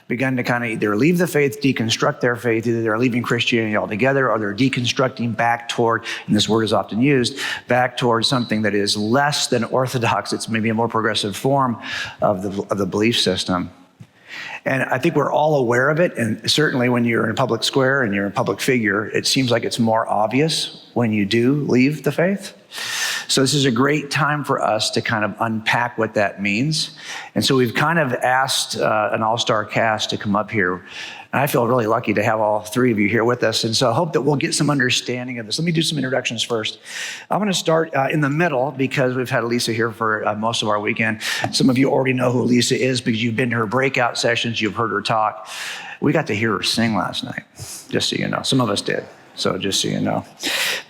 begun to kind of either leave the faith, deconstruct their faith. Either they're leaving Christianity altogether, or they're deconstructing back toward, and this word is often used, back towards something that is less than orthodox. It's maybe a more progressive form of the belief system. And I think we're all aware of it, and certainly when you're in a public square and you're a public figure, it seems like it's more obvious when you do leave the faith. So this is a great time for us to kind of unpack what that means. And so we've kind of asked an all-star cast to come up here. And I feel really lucky to have all three of you here with us. And so I hope that we'll get some understanding of this. Let me do some introductions first. I'm going to start in the middle because we've had Alisa here for most of our weekend. Some of you already know who Alisa is because you've been to her breakout sessions. You've heard her talk. We got to hear her sing last night, just so you know. Some of us did. So just so you know.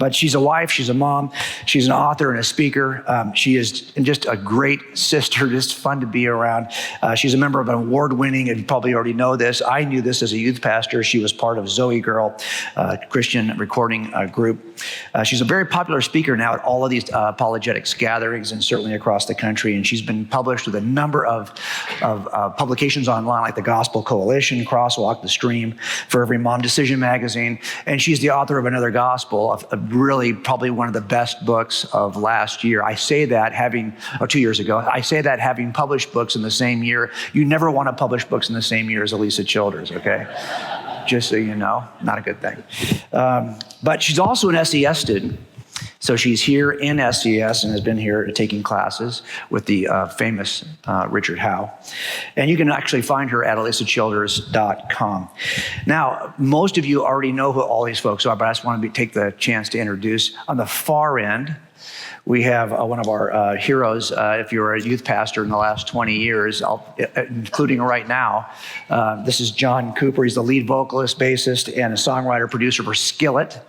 But she's a wife, she's a mom, she's an author and a speaker. She is just a great sister, just fun to be around. She's a member of an award-winning, and you probably already know this, I knew this as a youth pastor. She was part of ZOEgirl, Christian recording group. She's a very popular speaker now at all of these apologetics gatherings and certainly across the country. And she's been published with a number of publications online like the Gospel Coalition, Crosswalk, The Stream, For Every Mom, Decision Magazine. And she's the author of Another Gospel, really probably one of the best books of last year. I say that having, 2 years ago, I say that having published books in the same year. You never want to publish books in the same year as Alisa Childers, okay? Just so you know, not a good thing. But she's also an SES student. So she's here in SES and has been here taking classes with the famous Richard Howe. And you can actually find her at alisachilders.com. Now, most of you already know who all these folks are, but I just want to take the chance to introduce. On the far end, we have one of our heroes, if you're a youth pastor in the last 20 years, including right now. This is John Cooper. He's the lead vocalist, bassist, and a songwriter, producer for Skillet.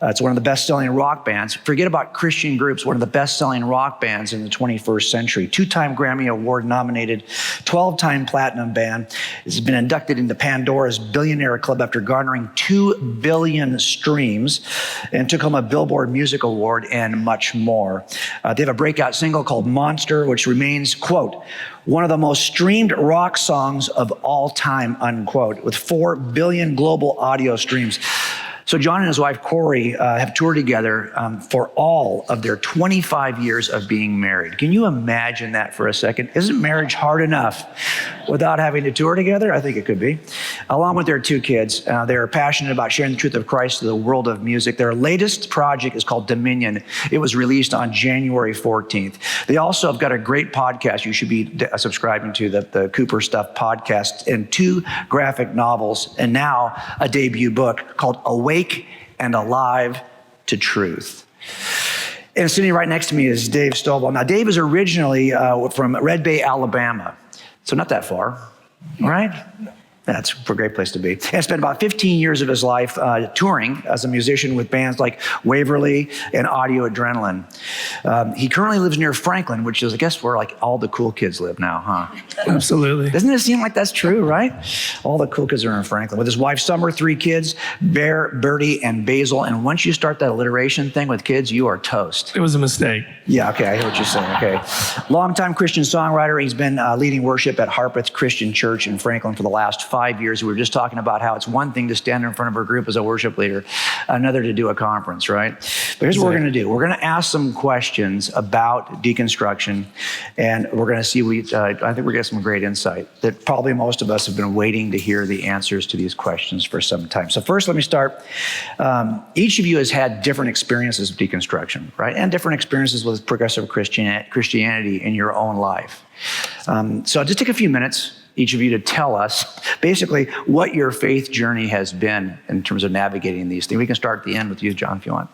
It's one of the best-selling rock bands. Forget about Christian groups, one of the best-selling rock bands in the 21st century. 2-time Grammy Award-nominated, 12-time platinum band. It's been inducted into Pandora's Billionaire Club after garnering 2 billion streams and took home a Billboard Music Award and much more. They have a breakout single called Monster, which remains, quote, one of the most streamed rock songs of all time, unquote, with 4 billion global audio streams. So John and his wife, Corey, have toured together for all of their 25 years of being married. Can you imagine that for a second? Isn't marriage hard enough without having to tour together? I think it could be. Along with their 2 kids, they're passionate about sharing the truth of Christ to the world of music. Their latest project is called Dominion. It was released on January 14th. They also have got a great podcast you should be subscribing to, the Cooper Stuff podcast, and 2 graphic novels, and now a debut book called Awake and Alive to Truth. And sitting right next to me is Dave Stovall. Now, Dave is originally from Red Bay, Alabama, so not that far, right? That's a great place to be. And spent about 15 years of his life touring as a musician with bands like Waverly and Audio Adrenaline. He currently lives near Franklin, which is, I guess, where like all the cool kids live now, huh? Absolutely. Doesn't it seem like that's true, right? All the cool kids are in Franklin. With his wife, Summer, 3 kids, Bear, Birdie, and Basil. And once you start that alliteration thing with kids, you are toast. It was a mistake. Yeah, okay, I hear what you're saying, okay. Longtime Christian songwriter. He's been leading worship at Harpeth Christian Church in Franklin for the last 5 years. We were just talking about how it's one thing to stand in front of a group as a worship leader, another to do a conference, right? But here's what we're going to do. We're going to ask some questions about deconstruction, and we're going to see, I think we're going to get some great insight that probably most of us have been waiting to hear the answers to these questions for some time. So first, let me start. Each of you has had different experiences of deconstruction, right? And different experiences with progressive Christianity in your own life. So I'll just take a few minutes, each of you, to tell us basically what your faith journey has been in terms of navigating these things. We can start at the end with you, John, if you want.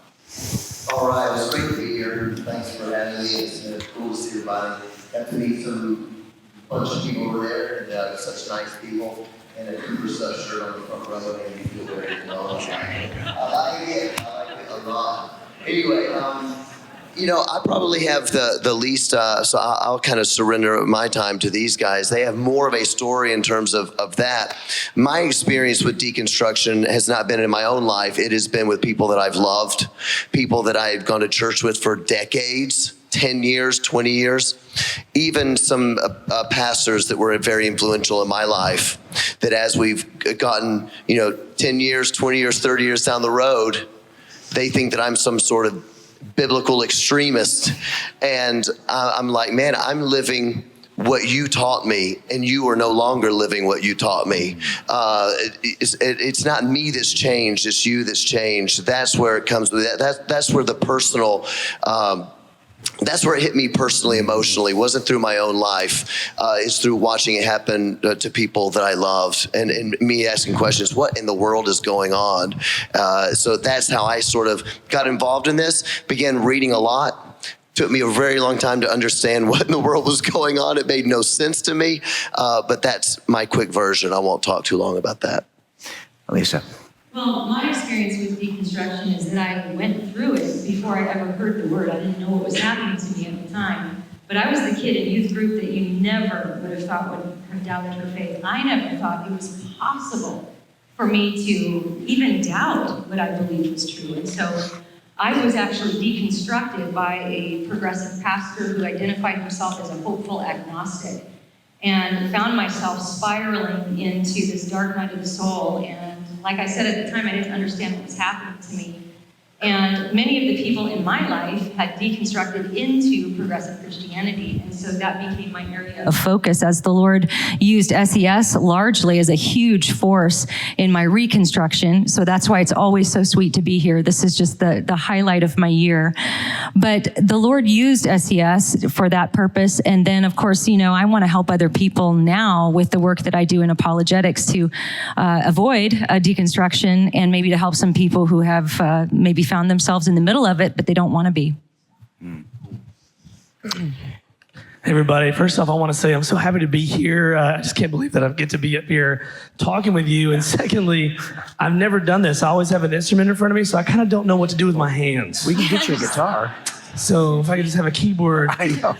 All right, it's great to be here. Thanks for having me. It's cool to see everybody. Got to meet some bunch of people over there, and such nice people, and a Cooper Stuff shirt on the front row, and you feel very well. I like it a lot. Anyway, I probably have the least, so I'll kind of surrender my time to these guys. They have more of a story in terms of that. My experience with deconstruction has not been in my own life. It has been with people that I've loved, people that I had gone to church with for decades, 10 years, 20 years, even some pastors that were very influential in my life that as we've gotten, 10 years, 20 years, 30 years down the road, they think that I'm some sort of biblical extremist. And I'm like, man, I'm living what you taught me, and you are no longer living what you taught me. It's not me that's changed, it's you that's changed. That's where it comes with that. That's where the personal, that's where it hit me personally, emotionally. It wasn't through my own life. It's through watching it happen to people that I loved, and me asking questions, what in the world is going on? So that's how I sort of got involved in this, began reading a lot. Took me a very long time to understand what in the world was going on. It made no sense to me, but that's my quick version. I won't talk too long about that. Alisa. Well, my experience with deconstruction is that I went through it before I ever heard the word. I didn't know what was happening to me at the time. But I was the kid in youth group that you never would have thought would have doubted her faith. I never thought it was possible for me to even doubt what I believed was true. And so I was actually deconstructed by a progressive pastor who identified himself as a hopeful agnostic, and found myself spiraling into this dark night of the soul. And like I said at the time, I didn't understand what was happening to me. And many of the people in my life had deconstructed into progressive Christianity, and so that became my area of focus as the Lord used SES largely as a huge force in my reconstruction. So that's why it's always so sweet to be here. This is just the highlight of my year. But the Lord used SES for that purpose. And then, of course, I want to help other people now with the work that I do in apologetics to avoid a deconstruction, and maybe to help some people who have maybe found themselves in the middle of it, but they don't want to be. Hey everybody, first off, I want to say I'm so happy to be here. I just can't believe that I get to be up here talking with you. And secondly, I've never done this. I always have an instrument in front of me, so I kind of don't know what to do with my hands. We can get you a guitar. So if I could just have a keyboard. I know.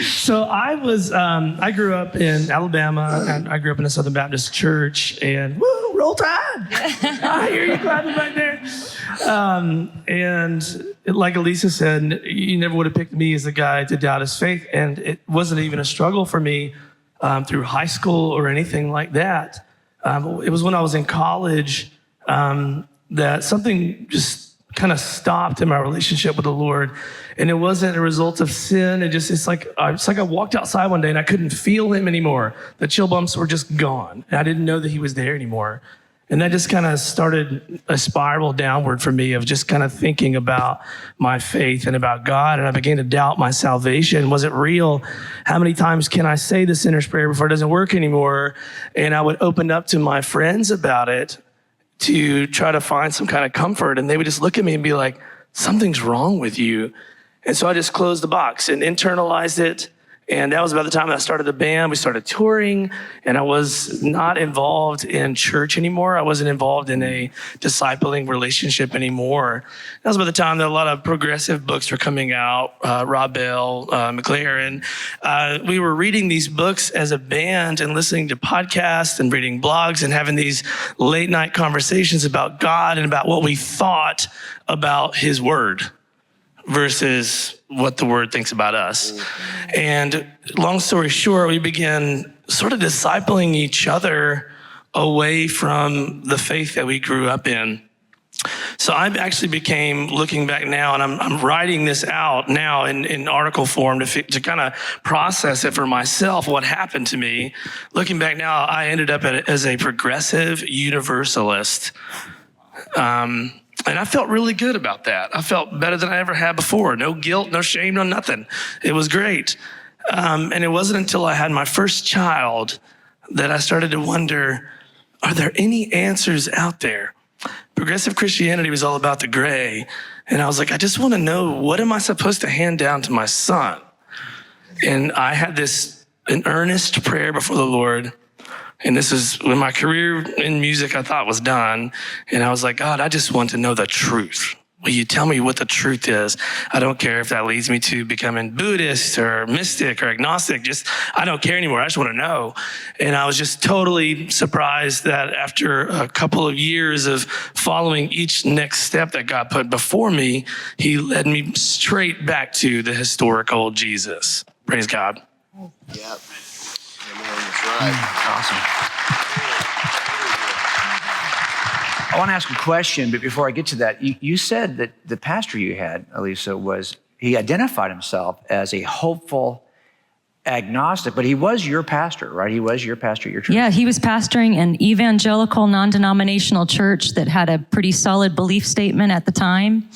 So I grew up in Alabama, and I grew up in a Southern Baptist church, and woo, roll tide. I hear you clapping back there. And like Alisa said, you never would have picked me as the guy to doubt his faith. And it wasn't even a struggle for me through high school or anything like that. It was when I was in college that something just kind of stopped in my relationship with the Lord. And it wasn't a result of sin. It's like I walked outside one day and I couldn't feel him anymore. The chill bumps were just gone. And I didn't know that he was there anymore. And that just kind of started a spiral downward for me of just kind of thinking about my faith and about God. And I began to doubt my salvation. Was it real? How many times can I say the sinner's prayer before it doesn't work anymore? And I would open up to my friends about it to try to find some kind of comfort. And they would just look at me and be like, something's wrong with you. And so I just closed the box and internalized it. And that was about the time that I started the band. We started touring, and I was not involved in church anymore. I wasn't involved in a discipling relationship anymore. That was about the time that a lot of progressive books were coming out, Rob Bell, McLaren. We were reading these books as a band and listening to podcasts and reading blogs and having these late night conversations about God and about what we thought about his word versus what the word thinks about us. And long story short, we began sort of discipling each other away from the faith that we grew up in. So I actually became, looking back now, and I'm writing this out now in article form to kind of process it for myself, what happened to me. Looking back now, I ended up as a progressive universalist. And I felt really good about that. I felt better than I ever had before. No guilt, no shame, no nothing. It was great. And it wasn't until I had my first child that I started to wonder, are there any answers out there? Progressive Christianity was all about the gray. And I was like, I just want to know, what am I supposed to hand down to my son? And I had an earnest prayer before the Lord. And this is when my career in music I thought was done. And I was like, God, I just want to know the truth. Will you tell me what the truth is? I don't care if that leads me to becoming Buddhist or mystic or agnostic. I don't care anymore. I just want to know. And I was just totally surprised that after a couple of years of following each next step that God put before me, he led me straight back to the historical Jesus. Praise God. Yeah. That's right. Awesome. I want to ask a question, but before I get to that, you said that the pastor you had, Alisa, he identified himself as a hopeful agnostic, but he was your pastor, right? He was your pastor at your church. Yeah, he was pastoring an evangelical, non-denominational church that had a pretty solid belief statement at the time.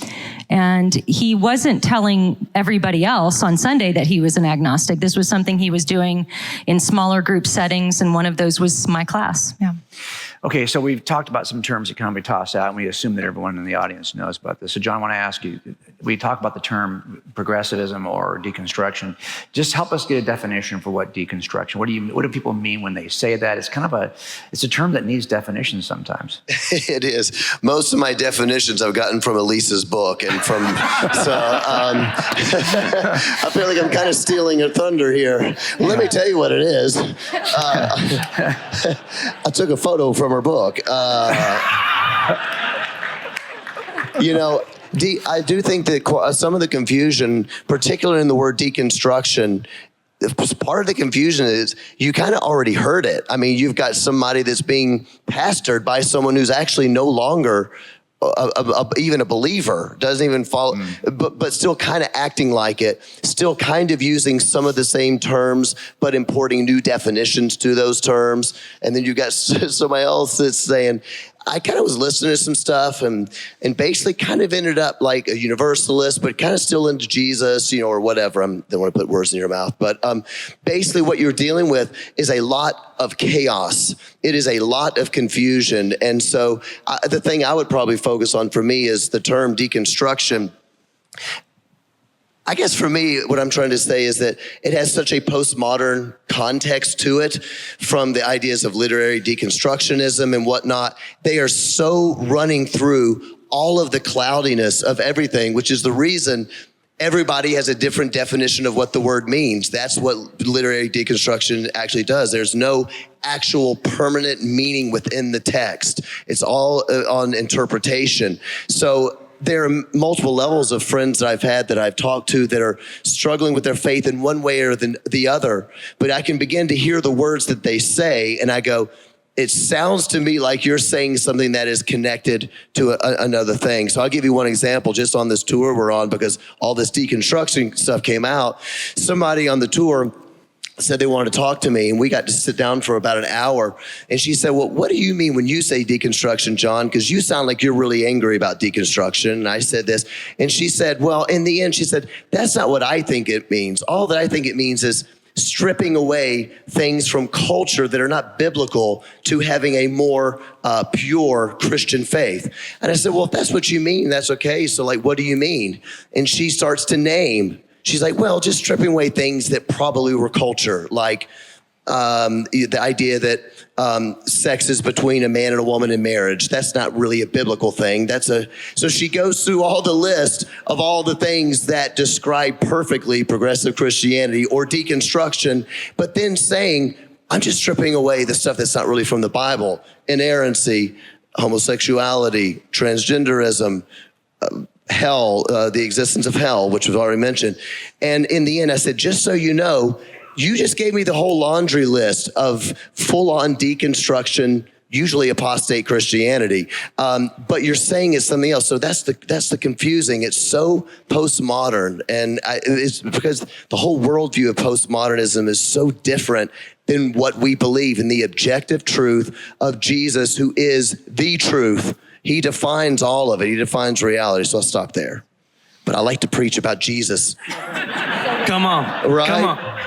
And he wasn't telling everybody else on Sunday that he was an agnostic. This was something he was doing in smaller group settings, and one of those was my class. Yeah. Okay, so we've talked about some terms that can be tossed out, and we assume that everyone in the audience knows about this. So, John, I want to ask you, we talk about the term progressivism or deconstruction. Just help us get a definition for what deconstruction. What do people mean when they say that? It's kind of it's a term that needs definition sometimes. It is. Most of my definitions I've gotten from Alisa's book, and from I feel like I'm kind of stealing her thunder here. Let me tell you what it is. I took a photo from her book. I do think that some of the confusion, particularly in the word deconstruction, part of the confusion is you kind of already heard it. I mean, you've got somebody that's being pastored by someone who's actually no longer even a believer, doesn't even follow, but still kind of acting like it, still kind of using some of the same terms, but importing new definitions to those terms. And then you got somebody else that's saying, I kind of was listening to some stuff and basically kind of ended up like a universalist, but kind of still into Jesus, or whatever. I don't want to put words in your mouth, but basically what you're dealing with is a lot of chaos. It is a lot of confusion. And so the thing I would probably focus on for me is the term deconstruction. I guess for me, what I'm trying to say is that it has such a postmodern context to it, from the ideas of literary deconstructionism and whatnot. They are so running through all of the cloudiness of everything, which is the reason everybody has a different definition of what the word means. That's what literary deconstruction actually does. There's no actual permanent meaning within the text. It's all on interpretation. So there are multiple levels of friends that I've had that I've talked to that are struggling with their faith in one way or the other. But I can begin to hear the words that they say, and I go, it sounds to me like you're saying something that is connected to another thing. So I'll give you one example just on this tour we're on, because all this deconstruction stuff came out. Somebody on the tour said they wanted to talk to me, and we got to sit down for about an hour. And she said, well, what do you mean when you say deconstruction, John? Because you sound like you're really angry about deconstruction. And I said this, and she said, well, in the end, she said, that's not what I think it means. All that I think it means is stripping away things from culture that are not biblical to having a more pure Christian faith. And I said, well, if that's what you mean, that's okay. So like, what do you mean? And she starts to name. She's like, well, just stripping away things that probably were culture, like the idea that sex is between a man and a woman in marriage. That's not really a biblical thing. So she goes through all the list of all the things that describe perfectly progressive Christianity or deconstruction, but then saying, I'm just stripping away the stuff that's not really from the Bible: inerrancy, homosexuality, transgenderism, hell, the existence of hell, which was already mentioned. And in the end, I said, just so you know, you just gave me the whole laundry list of full-on deconstruction, usually apostate Christianity, but you're saying it's something else. So that's the confusing. It's so postmodern, and it's because the whole worldview of postmodernism is so different than what we believe in the objective truth of Jesus, who is the truth. He defines all of it. He defines reality. So I'll stop there. But I like to preach about Jesus. Come on. Right? Come on.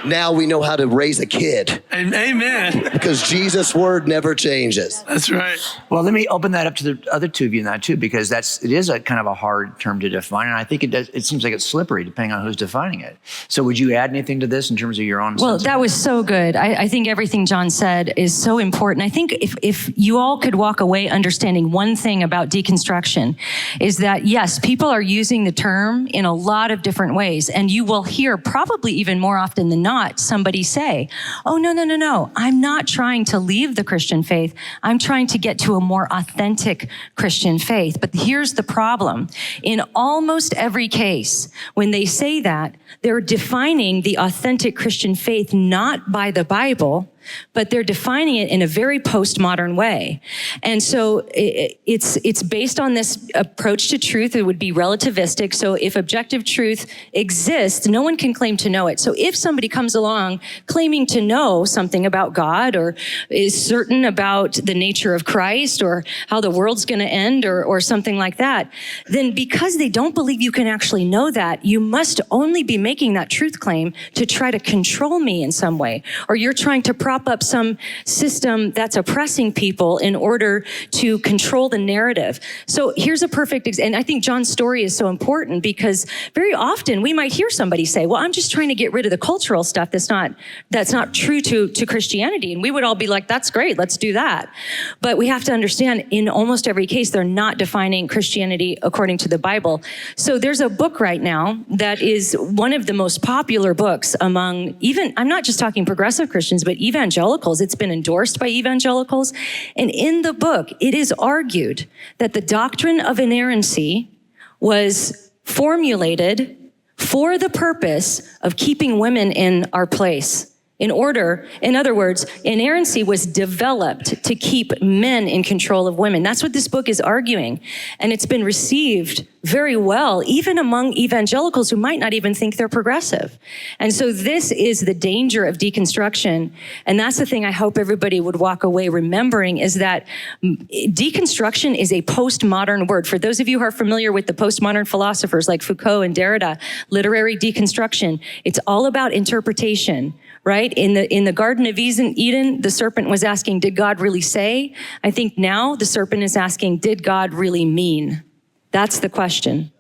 Now we know how to raise a kid. Amen. Because Jesus' word never changes. That's right. Well, let me open that up to the other two of you now too, because it is a kind of a hard term to define, and I think it seems like it's slippery depending on who's defining it. So would you add anything to this in terms of your own? Well, that was so good. I think everything John said is so important. I think if you all could walk away understanding one thing about deconstruction, is that yes, people are using the term in a lot of different ways, and you will hear probably even more often than not somebody say, oh, no, no. I'm not trying to leave the Christian faith. I'm trying to get to a more authentic Christian faith. But here's the problem. In almost every case, when they say that, they're defining the authentic Christian faith not by the Bible, but they're defining it in a very postmodern way. And so it's based on this approach to truth. It would be relativistic. So if objective truth exists, no one can claim to know it. So if somebody comes along claiming to know something about God or is certain about the nature of Christ or how the world's going to end or something like that, then because they don't believe you can actually know that, you must only be making that truth claim to try to control me in some way. Or you're trying to prop up some system that's oppressing people in order to control the narrative. So here's a perfect example. And I think John's story is so important because very often we might hear somebody say, well, I'm just trying to get rid of the cultural stuff that's not true to Christianity. And we would all be like, that's great, let's do that. But we have to understand in almost every case, they're not defining Christianity according to the Bible. So there's a book right now that is one of the most popular books among even, I'm not just talking progressive Christians, but evangelicals. It's been endorsed by evangelicals. And in the book, it is argued that the doctrine of inerrancy was formulated for the purpose of keeping women in our place. In other words, inerrancy was developed to keep men in control of women. That's what this book is arguing. And it's been received very well, even among evangelicals who might not even think they're progressive. And so this is the danger of deconstruction. And that's the thing I hope everybody would walk away remembering is that deconstruction is a postmodern word. For those of you who are familiar with the postmodern philosophers like Foucault and Derrida, literary deconstruction, it's all about interpretation. Right? In the Garden of Eden, the serpent was asking, did God really say? I think now the serpent is asking, did God really mean? That's the question.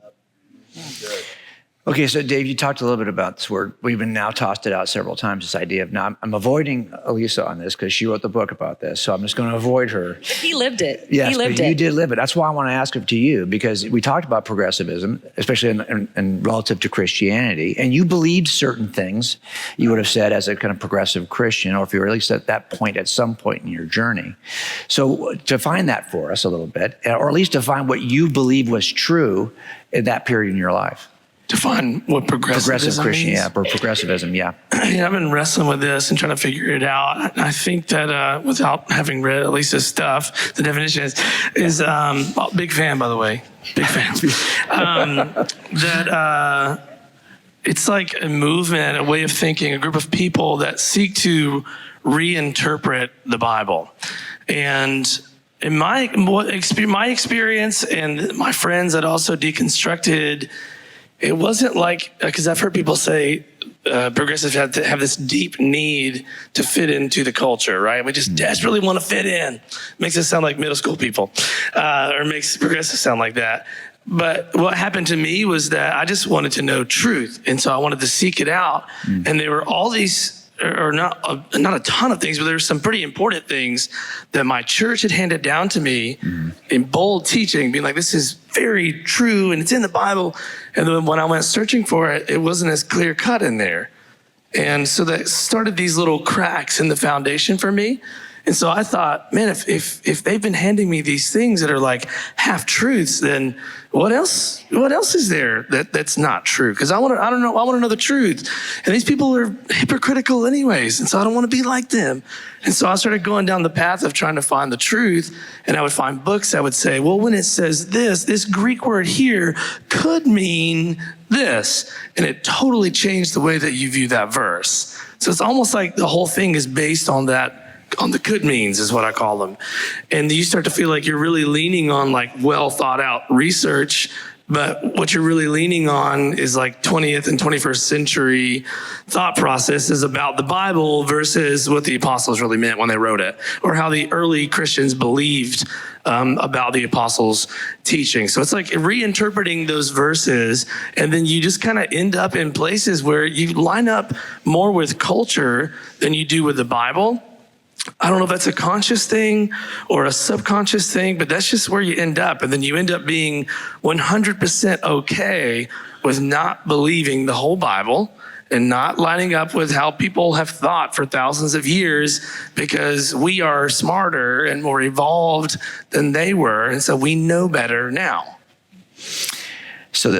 Okay, so Dave, you talked a little bit about this word. We've been now tossed it out several times, this idea of, now I'm avoiding Alisa on this because she wrote the book about this, so I'm just going to avoid her. He lived it. Yes, he lived but it. You did live it. That's why I want to ask it to you, because we talked about progressivism, especially in relative to Christianity, and you believed certain things you would have said as a kind of progressive Christian, or if you were at least at that point at some point in your journey. So define that for us a little bit, or at least define what you believe was true in that period in your life. Define what progressivism Christian, means. yeah, progressivism, yeah. Yeah, I've been wrestling with this and trying to figure it out. I think that without having read Alisa's stuff, the definition is big fan, by the way, big fan. That it's like a movement, a way of thinking, a group of people that seek to reinterpret the Bible. And in my experience and my friends that also deconstructed, it wasn't like, because I've heard people say progressives have to have this deep need to fit into the culture, right? We just desperately want to fit in. Makes us sound like middle school people, or makes progressives sound like that. But what happened to me was that I just wanted to know truth. And so I wanted to seek it out. And there were all these, or not a ton of things, but there were some pretty important things that my church had handed down to me in bold teaching, being like, this is very true and it's in the Bible. And then when I went searching for it, it wasn't as clear cut in there. And so that started these little cracks in the foundation for me. And so I thought, man, if they've been handing me these things that are like half truths, then what else is there that's not true? Because I want to know the truth. And these people are hypocritical anyways. And so I don't want to be like them. And so I started going down the path of trying to find the truth. And I would find books that would say, well, when it says this Greek word here could mean this. And it totally changed the way that you view that verse. So it's almost like the whole thing is based on that, on the could means is what I call them. And you start to feel like you're really leaning on like well thought out research, but what you're really leaning on is like 20th and 21st century thought processes about the Bible versus what the apostles really meant when they wrote it, or how the early Christians believed about the apostles' teaching. So it's like reinterpreting those verses, and then you just kind of end up in places where you line up more with culture than you do with the Bible. I don't know if that's a conscious thing or a subconscious thing, but that's just where you end up. And then you end up being 100% okay with not believing the whole Bible and not lining up with how people have thought for thousands of years, because we are smarter and more evolved than they were. And so we know better now. So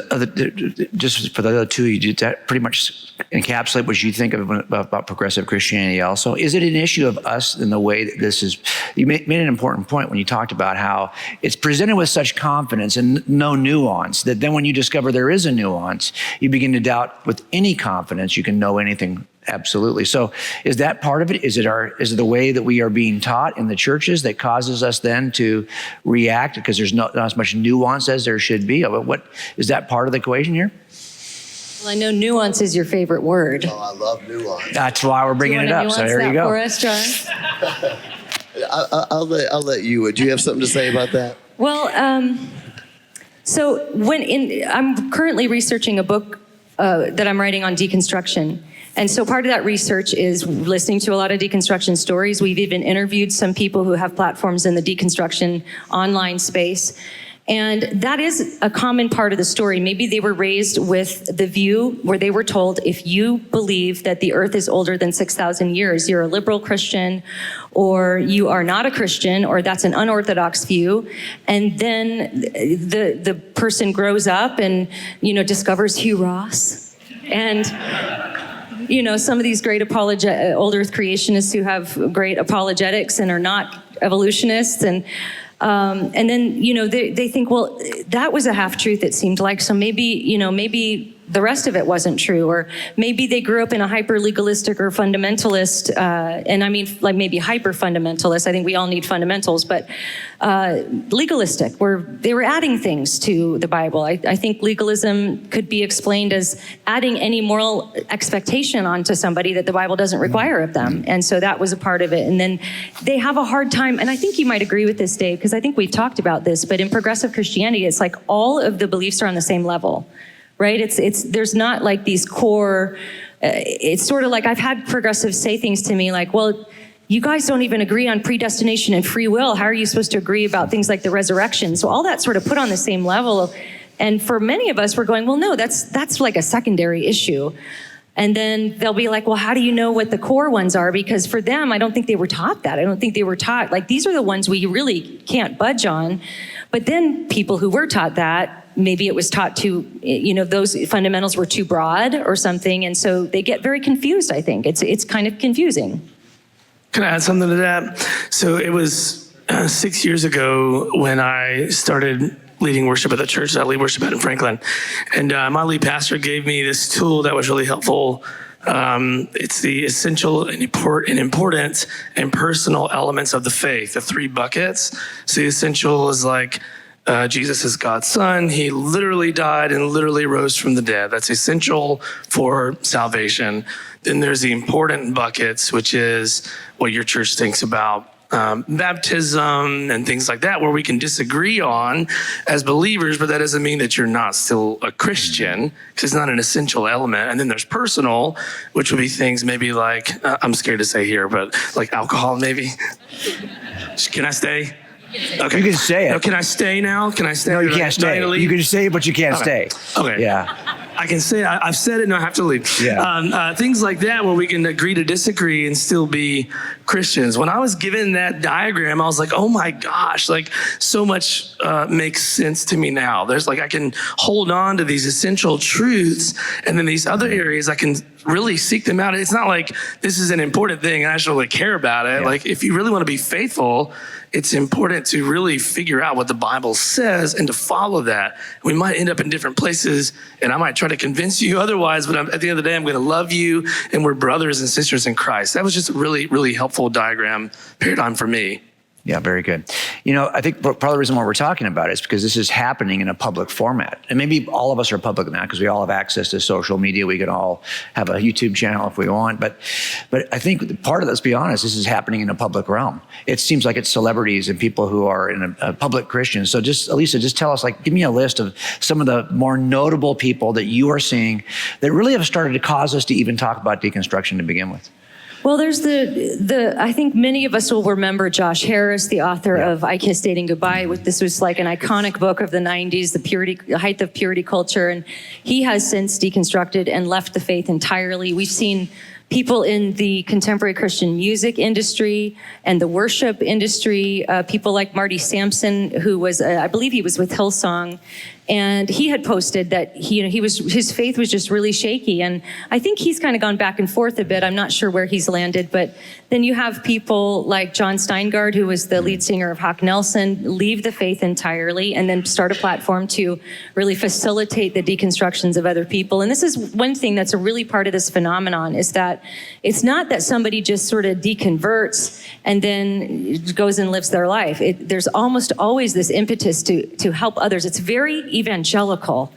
just for the other two, you did that pretty much encapsulate what you think of about progressive Christianity also. Is it an issue of us in the way that this is, you made an important point when you talked about how it's presented with such confidence and no nuance, that then when you discover there is a nuance, you begin to doubt with any confidence you can know anything. Absolutely. So is that part of it? Is it the way that we are being taught in the churches that causes us then to react because there's not as much nuance as there should be? What is that part of the equation here? Well, I know nuance is your favorite word. Oh, I love nuance. That's why we're bringing it up. So there you go. For us, John? I'll let you. Do you have something to say about that? Well, so I'm currently researching a book that I'm writing on deconstruction. And so part of that research is listening to a lot of deconstruction stories. We've even interviewed some people who have platforms in the deconstruction online space. And that is a common part of the story. Maybe they were raised with the view where they were told, if you believe that the earth is older than 6,000 years, you're a liberal Christian, or you are not a Christian, or that's an unorthodox view. And then the person grows up and, discovers Hugh Ross. And some of these great old earth creationists who have great apologetics and are not evolutionists. And then, they think, well, that was a half-truth, it seemed like. So maybe the rest of it wasn't true. Or maybe they grew up in a hyper-legalistic or fundamentalist, and I mean, like maybe hyper-fundamentalist. I think we all need fundamentals, but legalistic, where they were adding things to the Bible. I think legalism could be explained as adding any moral expectation onto somebody that the Bible doesn't require of them. And so that was a part of it. And then they have a hard time, and I think you might agree with this, Dave, because I think we've talked about this, but in progressive Christianity, it's like all of the beliefs are on the same level. Right? There's not like these core, it's sort of like I've had progressives say things to me like, well, you guys don't even agree on predestination and free will. How are you supposed to agree about things like the resurrection? So all that sort of put on the same level. And for many of us, we're going, well, no, that's like a secondary issue. And then they'll be like, well, how do you know what the core ones are? Because for them, I don't think they were taught that. I don't think they were taught, like, these are the ones we really can't budge on. But then people who were taught that, maybe it was taught to, those fundamentals were too broad or something. And so they get very confused, I think. It's kind of confusing. Can I add something to that? So it was 6 years ago when I started leading worship at the church that I lead worship at in Franklin. And my lead pastor gave me this tool that was really helpful. It's the essential and important and personal elements of the faith, the 3 buckets. So the essential is like, Jesus is God's son. He literally died and literally rose from the dead. That's essential for salvation. Then there's the important buckets, which is what your church thinks about baptism and things like that, where we can disagree on as believers, but that doesn't mean that you're not still a Christian, because it's not an essential element. And then there's personal, which would be things maybe like, I'm scared to say here, but like alcohol maybe. Can I stay? Okay. You can say it. No, can I stay now? Can I stay? No, you can't stay. You can say it, but you can't stay. Okay. Yeah. I can say I've said it, and I have to leave. Yeah. Things like that, where we can agree to disagree and still be Christians. When I was given that diagram, I was like, oh my gosh, like so much makes sense to me now. There's like, I can hold on to these essential truths, and then these other areas I can really seek them out. It's not like this is an important thing and I should really care about it. Yeah. Like if you really want to be faithful, it's important to really figure out what the Bible says and to follow that. We might end up in different places, and I might try to convince you otherwise, but at the end of the day, I'm going to love you, and we're brothers and sisters in Christ. That was just a really, really helpful paradigm for me. Yeah, very good. I think part of the reason why we're talking about it is because this is happening in a public format. And maybe all of us are public now because we all have access to social media. We can all have a YouTube channel if we want. But I think part of, let's be honest, this is happening in a public realm. It seems like it's celebrities and people who are in a public Christians. So Alisa, just tell us, give me a list of some of the more notable people that you are seeing that really have started to cause us to even talk about deconstruction to begin with. Well, there's I think many of us will remember Josh Harris, the author of I Kissed Dating Goodbye. This was like an iconic book of the 90s, the height of purity culture. And he has since deconstructed and left the faith entirely. We've seen people in the contemporary Christian music industry and the worship industry, people like Marty Sampson, who was, I believe he was with Hillsong, and he had posted that his faith was just really shaky. And I think he's kind of gone back and forth a bit. I'm not sure where he's landed, but then you have people like John Steingard, who was the lead singer of Hawk Nelson, leave the faith entirely and then start a platform to really facilitate the deconstructions of other people. And this is one thing that's a really part of this phenomenon, is that it's not that somebody just sort of deconverts and then goes and lives their life. There's almost always this impetus to help others. It's very evangelical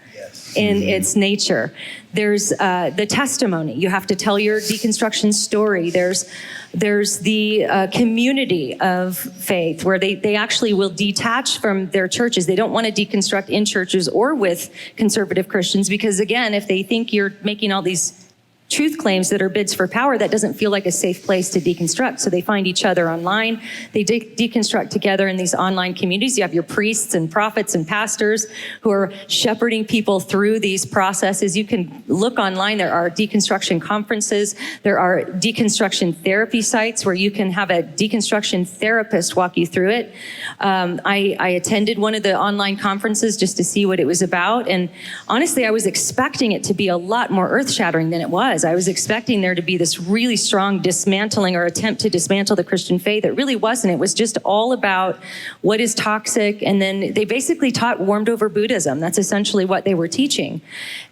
in its nature. There's the testimony. You have to tell your deconstruction story. There's the community of faith where they actually will detach from their churches. They don't want to deconstruct in churches or with conservative Christians because, again, if they think you're making all these truth claims that are bids for power, that doesn't feel like a safe place to deconstruct. So they find each other online. They deconstruct together in these online communities. You have your priests and prophets and pastors who are shepherding people through these processes. You can look online. There are deconstruction conferences. There are deconstruction therapy sites where you can have a deconstruction therapist walk you through it. I attended one of the online conferences just to see what it was about. And honestly, I was expecting it to be a lot more earth-shattering than it was. I was expecting there to be this really strong dismantling or attempt to dismantle the Christian faith. It really wasn't. It was just all about what is toxic. And then they basically taught warmed over Buddhism. That's essentially what they were teaching.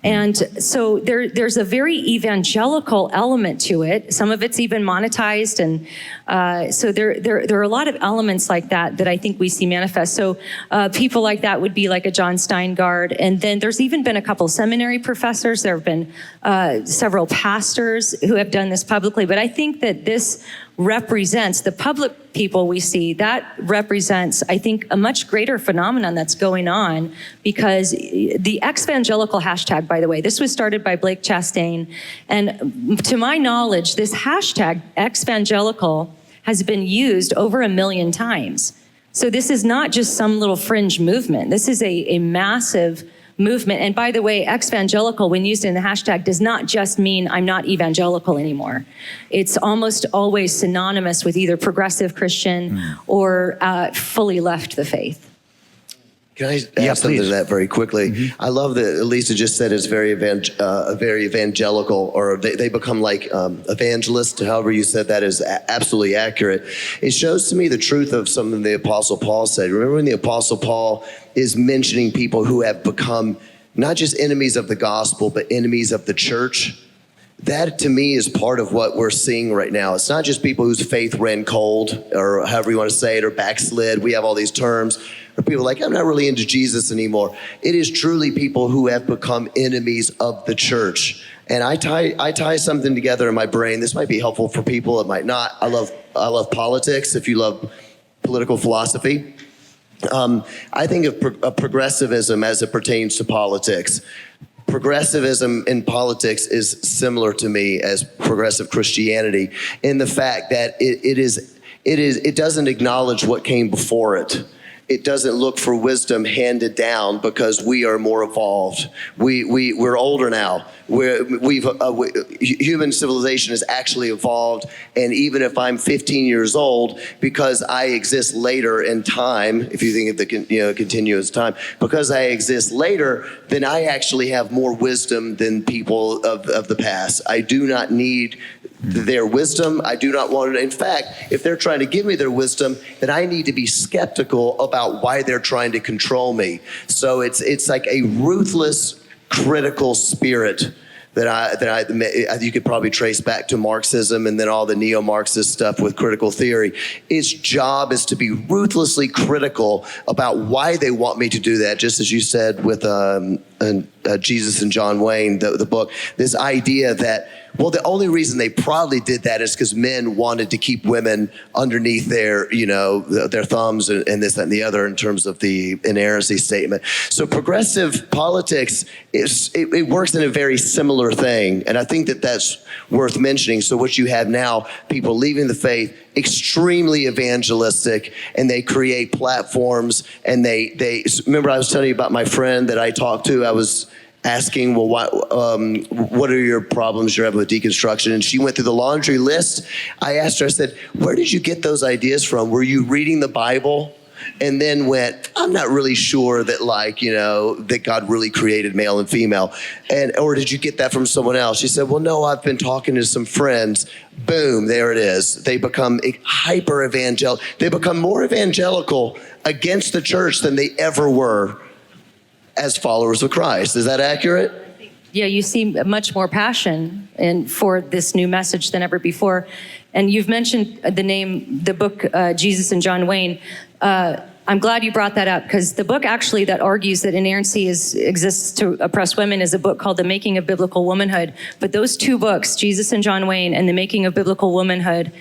And so there's a very evangelical element to it. Some of it's even monetized. And so there are a lot of elements like that I think we see manifest. So people like that would be like a John Steingard. And then there's even been a couple seminary professors. There have been several pastors who have done this publicly. But I think that this represents the public people we see. That represents, I think, a much greater phenomenon that's going on, because the ex-evangelical hashtag, by the way, this was started by Blake Chastain. And to my knowledge, this hashtag ex-evangelical has been used over 1 million times. So this is not just some little fringe movement. This is a massive movement. And by the way, ex-evangelical, when used in the hashtag, does not just mean I'm not evangelical anymore. It's almost always synonymous with either progressive Christian or fully left the faith. Can I add something to that very quickly? Mm-hmm. I love that Alisa just said it's very evangelical, or they become like evangelists, however you said that is absolutely accurate. It shows to me the truth of something the Apostle Paul said. Remember when the Apostle Paul is mentioning people who have become not just enemies of the gospel, but enemies of the church? That, to me, is part of what we're seeing right now. It's not just people whose faith ran cold, or however you want to say it, or backslid. We have all these terms. Or people like, I'm not really into Jesus anymore. It is truly people who have become enemies of the church. And I tie something together in my brain. This might be helpful for people. It might not. I love politics, if you love political philosophy. I think of progressivism as it pertains to politics. Progressivism in politics is similar to me as progressive Christianity in the fact that it doesn't acknowledge what came before it. It doesn't look for wisdom handed down because we are more evolved. We're older now. Human civilization has actually evolved. And even if I'm 15 years old, because I exist later in time, if you think of the continuous time, because I exist later, then I actually have more wisdom than people of the past. I do not need their wisdom. I do not want it. In fact, if they're trying to give me their wisdom, then I need to be skeptical about why they're trying to control me. So it's like a ruthless, critical spirit that you could probably trace back to Marxism and then all the neo-Marxist stuff with critical theory. Its job is to be ruthlessly critical about why they want me to do that, just as you said with Jesus and John Wayne, the book, this idea that, well, the only reason they probably did that is because men wanted to keep women underneath their, their thumbs and this, that, and the other in terms of the inerrancy statement. So progressive politics, it works in a very similar thing. And I think that that's worth mentioning. So what you have now, people leaving the faith, extremely evangelistic, and they create platforms, and they remember I was telling you about my friend that I talked to. I was asking, well, what are your problems you're having with deconstruction? And she went through the laundry list. I asked her, I said, where did you get those ideas from? Were you reading the Bible? And then went, I'm not really sure that that God really created male and female. Or did you get that from someone else? She said, well, no, I've been talking to some friends. Boom, there it is. They become hyper evangelical. They become more evangelical against the church than they ever were as followers of Christ. Is that accurate? Yeah, you see much more passion for this new message than ever before. And you've mentioned the book, Jesus and John Wayne. I'm glad you brought that up, because the book actually that argues that inerrancy exists to oppress women is a book called The Making of Biblical Womanhood. But those two books, Jesus and John Wayne and The Making of Biblical Womanhood,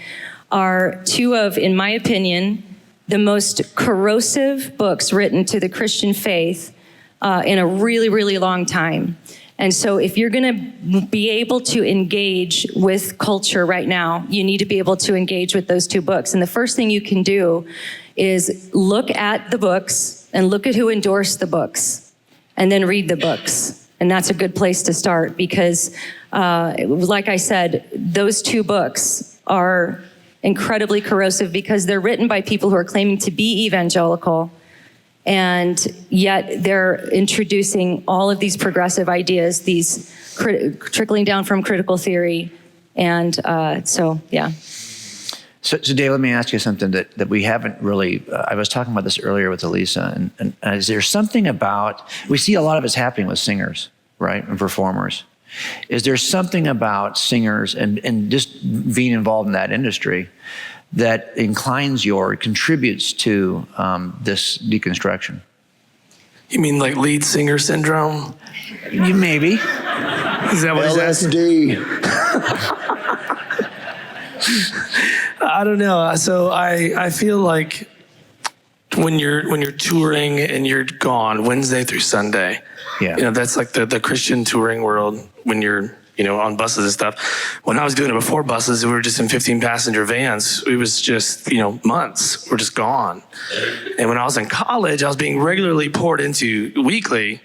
are two of, in my opinion, the most corrosive books written to the Christian faith in a really, really long time. And so if you're going to be able to engage with culture right now, you need to be able to engage with those two books. And the first thing you can do is look at the books and look at who endorsed the books, and then read the books. And that's a good place to start, because like I said, those two books are incredibly corrosive because they're written by people who are claiming to be evangelical, and yet they're introducing all of these progressive ideas, these trickling down from critical theory. And So Dave, let me ask you something that we haven't really, I was talking about this earlier with Alisa, and is there something about, we see a lot of it's happening with singers, right, and performers. Is there something about singers and just being involved in that industry that inclines you or contributes to this deconstruction? You mean like lead singer syndrome? You maybe. Is that what he's asking? LSD. I don't know. So I feel like when you're touring and you're gone Wednesday through Sunday, that's like the Christian touring world when you're on buses and stuff. When I was doing it before buses, we were just in 15-passenger vans. It was just, months. We're just gone. And when I was in college, I was being regularly poured into weekly.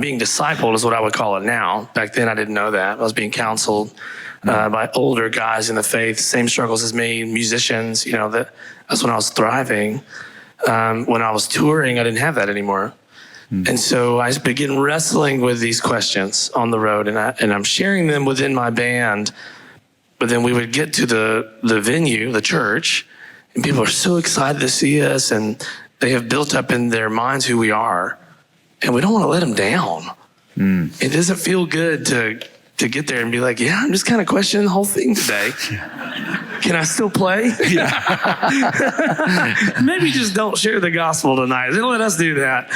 Being discipled is what I would call it now. Back then, I didn't know that. I was being counseled by older guys in the faith, same struggles as me, musicians. That's when I was thriving. When I was touring, I didn't have that anymore. And so I began wrestling with these questions on the road, and I'm sharing them within my band. But then we would get to the venue, the church, and people are so excited to see us, and they have built up in their minds who we are, and we don't want to let them down. It doesn't feel good to get there and be like, yeah, I'm just kind of questioning the whole thing today. Can I still play? Maybe just don't share the gospel tonight. They don't let us do that.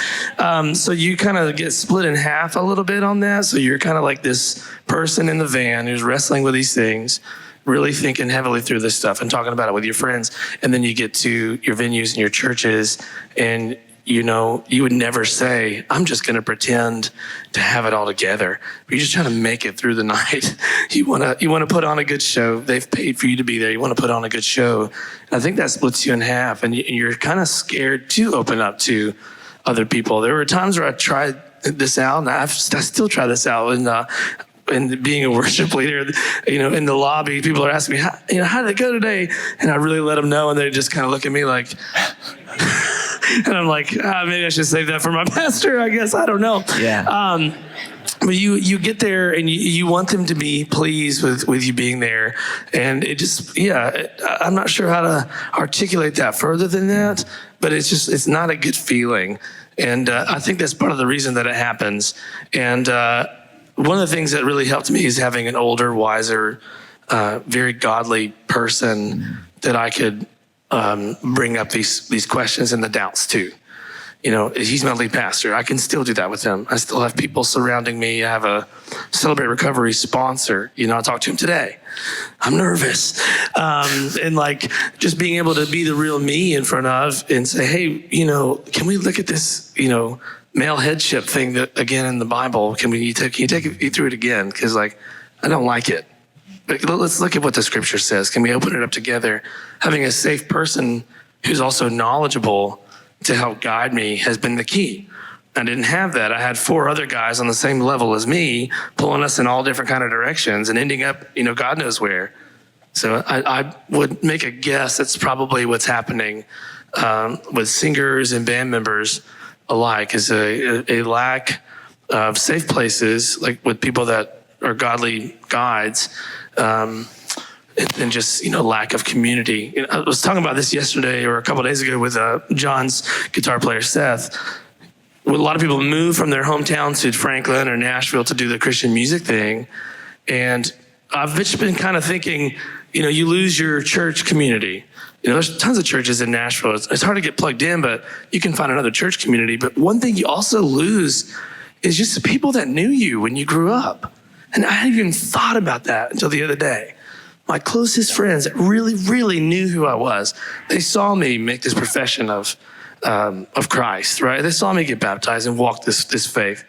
So you kind of get split in half a little bit on that. So you're kind of like this person in the van who's wrestling with these things, really thinking heavily through this stuff and talking about it with your friends. And then you get to your venues and your churches, and you would never say, I'm just going to pretend to have it all together. But you're just trying to make it through the night. You want to put on a good show. They've paid for you to be there. You want to put on a good show. And I think that splits you in half. And you're kind of scared to open up to other people. There were times where I tried this out, and I still try this out. And being a worship leader, in the lobby, people are asking me, how did it go today? And I really let them know, and they just kind of look at me like... And I'm like, maybe I should save that for my pastor, I guess. I don't know. Yeah. But you get there, and you want them to be pleased with you being there. And it just, I'm not sure how to articulate that further than that, but it's not a good feeling. And I think that's part of the reason that it happens. And one of the things that really helped me is having an older, wiser, very godly person that I could bring up these questions and the doubts too. he's my lead pastor. I can still do that with him. I still have people surrounding me. I have a Celebrate Recovery sponsor. I talked to him today. I'm nervous. And like just being able to be the real me in front of and say, hey, can we look at this, male headship thing that again in the Bible, can you take me through it again? Because like, I don't like it. But let's look at what the scripture says. Can we open it up together? Having a safe person who's also knowledgeable to help guide me has been the key. I didn't have that. I had 4 other guys on the same level as me, pulling us in all different kind of directions and ending up, God knows where. So I would make a guess that's probably what's happening with singers and band members alike, is a lack of safe places, like with people that are godly guides, and just, lack of community. I was talking about this yesterday or a couple of days ago with John's guitar player, Seth. A lot of people move from their hometown to Franklin or Nashville to do the Christian music thing. And I've just been kind of thinking, you lose your church community. There's tons of churches in Nashville. It's hard to get plugged in, but you can find another church community. But one thing you also lose is just the people that knew you when you grew up. And I hadn't even thought about that until the other day. My closest friends that really, really knew who I was, they saw me make this profession of Christ, right? They saw me get baptized and walk this faith.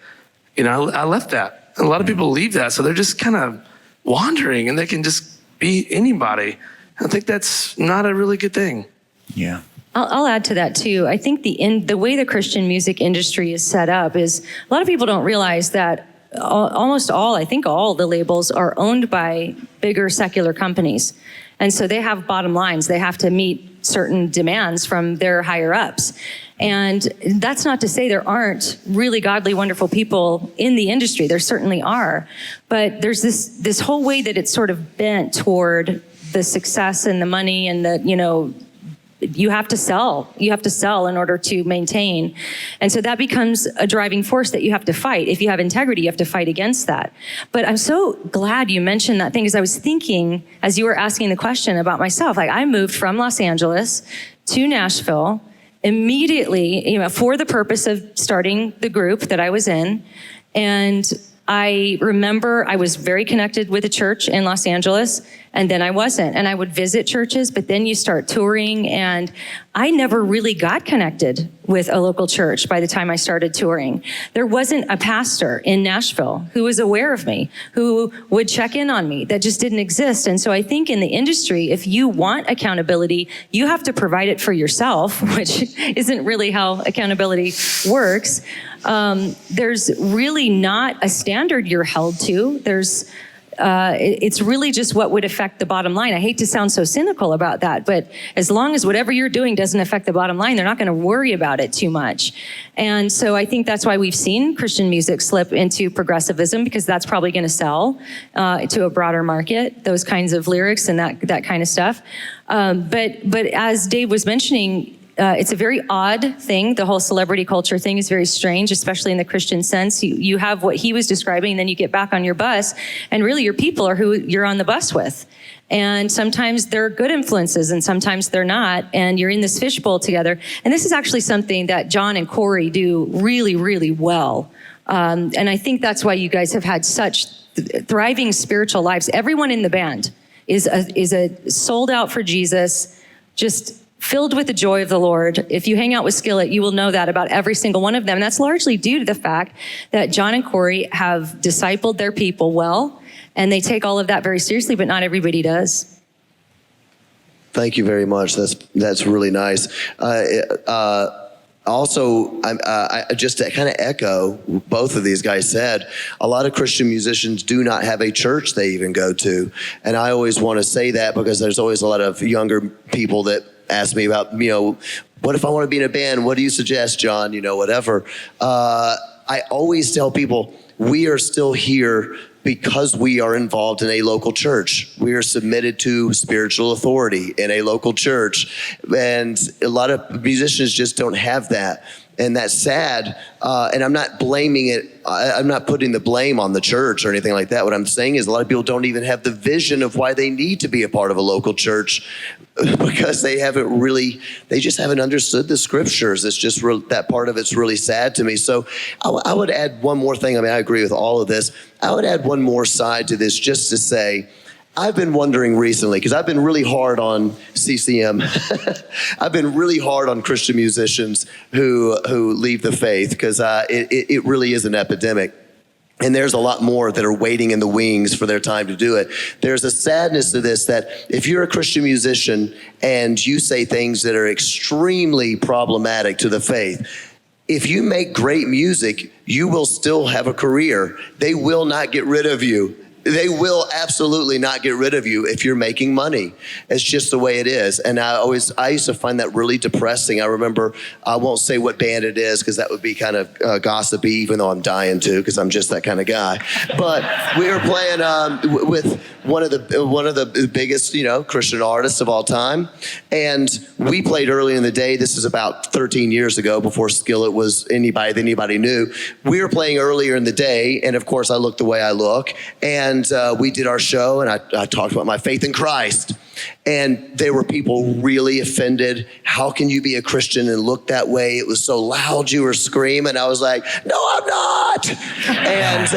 I left that. And a lot of people leave that, so they're just kind of wandering, and they can just be anybody. I think that's not a really good thing. Yeah. I'll add to that too. I think the way the Christian music industry is set up is a lot of people don't realize that almost all, I think all the labels are owned by bigger secular companies. And so they have bottom lines. They have to meet certain demands from their higher ups. And that's not to say there aren't really godly, wonderful people in the industry. There certainly are. But there's this whole way that it's sort of bent toward the success and the money and the, you have to sell. You have to sell in order to maintain. And so that becomes a driving force that you have to fight. If you have integrity, you have to fight against that. But I'm so glad you mentioned that thing, because I was thinking, as you were asking the question about myself, like I moved from Los Angeles to Nashville immediately, for the purpose of starting the group that I was in. And I remember I was very connected with a church in Los Angeles, and then I wasn't. And I would visit churches, but then you start touring, and I never really got connected with a local church by the time I started touring. There wasn't a pastor in Nashville who was aware of me, who would check in on me. That just didn't exist. And so I think in the industry, if you want accountability, you have to provide it for yourself, which isn't really how accountability works. There's really not a standard you're held to. It's really just what would affect the bottom line. I hate to sound so cynical about that, but as long as whatever you're doing doesn't affect the bottom line, they're not going to worry about it too much. And so I think that's why we've seen Christian music slip into progressivism, because that's probably going to sell to a broader market, those kinds of lyrics and that kind of stuff. But as Dave was mentioning, it's a very odd thing. The whole celebrity culture thing is very strange, especially in the Christian sense. You have what he was describing, and then you get back on your bus, and really your people are who you're on the bus with. And sometimes they're good influences, and sometimes they're not, and you're in this fishbowl together. And this is actually something that John and Corey do really, really well. And I think that's why you guys have had such thriving spiritual lives. Everyone in the band is a sold out for Jesus, just filled with the joy of the Lord. If you hang out with Skillet, you will know that about every single one of them. And that's largely due to the fact that John and Corey have discipled their people well, and they take all of that very seriously, but not everybody does. Thank you very much. That's really nice. Also, I just to kind of echo both of these guys said, a lot of Christian musicians do not have a church they even go to. And I always want to say that because there's always a lot of younger people that ask me about, what if I want to be in a band? What do you suggest, John? Whatever. I always tell people, we are still here because we are involved in a local church. We are submitted to spiritual authority in a local church. And a lot of musicians just don't have that. And that's sad, and I'm not blaming it. I'm not putting the blame on the church or anything like that. What I'm saying is a lot of people don't even have the vision of why they need to be a part of a local church because they just haven't understood the scriptures. It's just that part of it's really sad to me. So I would add one more thing. I mean, I agree with all of this. I would add one more side to this just to say, I've been wondering recently, because I've been really hard on CCM. I've been really hard on Christian musicians who leave the faith, because it really is an epidemic. And there's a lot more that are waiting in the wings for their time to do it. There's a sadness to this, that if you're a Christian musician and you say things that are extremely problematic to the faith, if you make great music, you will still have a career. They will not get rid of you. They will absolutely not get rid of you if you're making money. It's just the way it is. And I used to find that really depressing. I remember, I won't say what band it is because that would be kind of gossipy, even though I'm dying to, because I'm just that kind of guy. But we were playing with one of the biggest, Christian artists of all time. And we played early in the day. This is about 13 years ago, before Skillet was anybody knew. We were playing earlier in the day. And of course I look the way I look. And we did our show, and I talked about my faith in Christ. And there were people really offended. How can you be a Christian and look that way? It was so loud, you were screaming. I was like, no, I'm not. And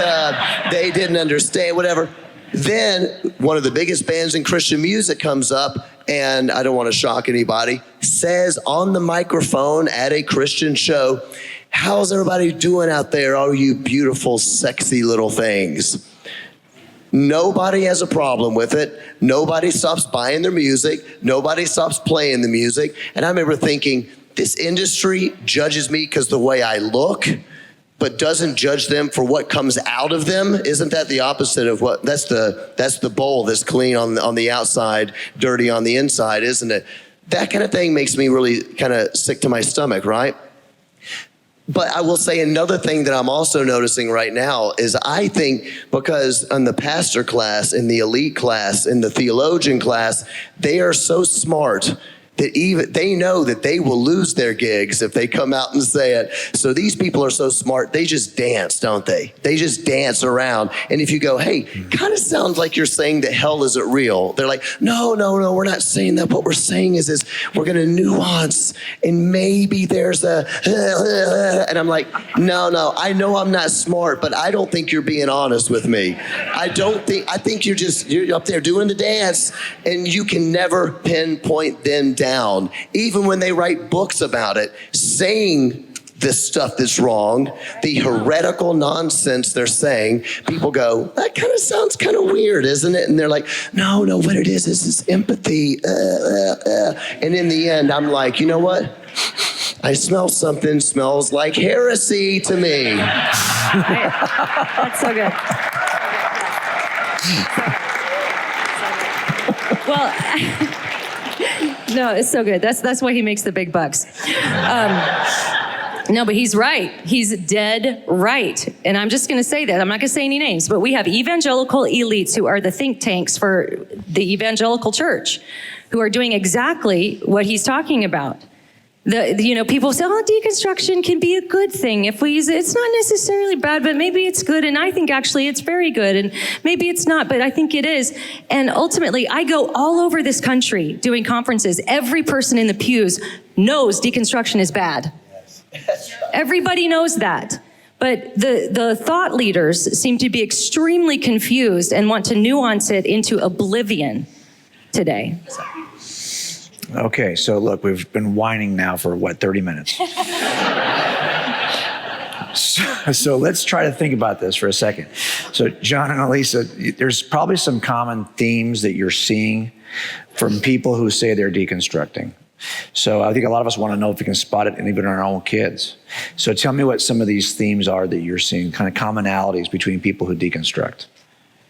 they didn't understand, whatever. Then one of the biggest bands in Christian music comes up, and I don't want to shock anybody, says on the microphone at a Christian show, how's everybody doing out there, all you beautiful, sexy little things? Nobody has a problem with it. Nobody stops buying their music. Nobody stops playing the music. And I remember thinking, this industry judges me because the way I look, but doesn't judge them for what comes out of them. Isn't that the opposite of what, that's the bowl that's clean on the outside, dirty on the inside, isn't it? That kind of thing makes me really kind of sick to my stomach, right? But I will say another thing that I'm also noticing right now is, I think because in the pastor class, in the elite class, in the theologian class, they are so smart that even they know that they will lose their gigs if they come out and say it. So these people are so smart, they just dance, don't they? They just dance around. And if you go, hey, kind of sounds like you're saying that hell isn't real. They're like, no, we're not saying that. What we're saying is we're going to nuance, and maybe there's and I'm like, no, I know I'm not smart, but I don't think you're being honest with me. I think you're up there doing the dance, and you can never pinpoint them down. Even when they write books about it, saying this stuff that's wrong, the heretical nonsense they're saying, people go, that kind of sounds kind of weird, isn't it? And they're like, no, what it is empathy. And in the end, I'm like, you know what? I smell something smells like heresy to me. That's so good. Well, no, it's so good. That's why he makes the big bucks. No, but he's right. He's dead right. And I'm just going to say that. I'm not going to say any names, but we have evangelical elites who are the think tanks for the evangelical church, who are doing exactly what he's talking about. People say, deconstruction can be a good thing if we use it. It's not necessarily bad, but maybe it's good. And I think actually it's very good. And maybe it's not, but I think it is. And ultimately, I go all over this country doing conferences. Every person in the pews knows deconstruction is bad. Everybody knows that. But the thought leaders seem to be extremely confused and want to nuance it into oblivion today. Okay, so look, we've been whining now for 30 minutes. So let's try to think about this for a second. So John and Alisa, there's probably some common themes that you're seeing from people who say they're deconstructing. So I think a lot of us want to know if we can spot it in even our own kids. So tell me what some of these themes are that you're seeing, kind of commonalities between people who deconstruct.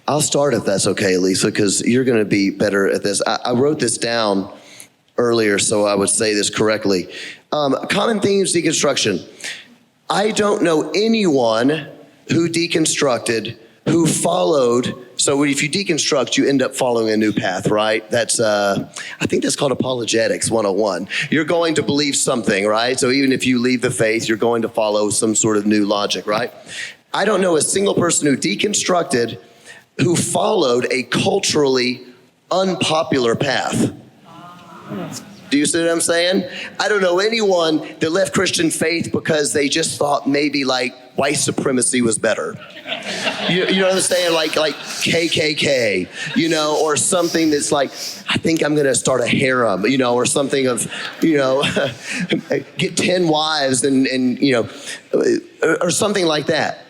I'll start if that's okay, Alisa, because you're going to be better at this. I wrote this down earlier, so I would say this correctly. Common themes, deconstruction. I don't know anyone who deconstructed who followed, so if you deconstruct, you end up following a new path, right? That's, I think that's called Apologetics 101. You're going to believe something, right? So even if you leave the faith, you're going to follow some sort of new logic, right? I don't know a single person who deconstructed who followed a culturally unpopular path. Do you see what I'm saying? I don't know anyone that left Christian faith because they just thought maybe like white supremacy was better. You know what I'm saying? Like KKK, you know, or something that's like, I think I'm going to start a harem, you know, or something of, you know, get 10 wives and you know, or something like that.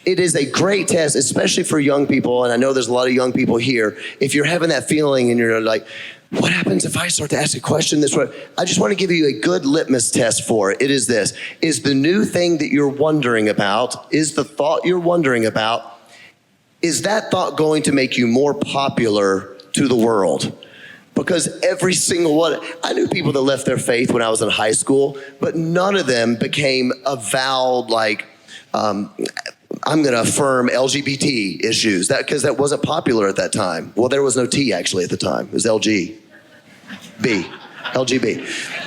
It is a great test, especially for young people, and I know there's a lot of young people here. If you're having that feeling and you're like, what happens if I start to ask a question this way? I just want to give you a good litmus test for it. It is this. Is the new thing that you're wondering about, is the thought you're wondering about, is that thought going to make you more popular to the world? Because every single one, I knew people that left their faith when I was in high school, but none of them became avowed like, I'm going to affirm LGBT issues, because that wasn't popular at that time. Well, there was no T actually at the time. It was LGB.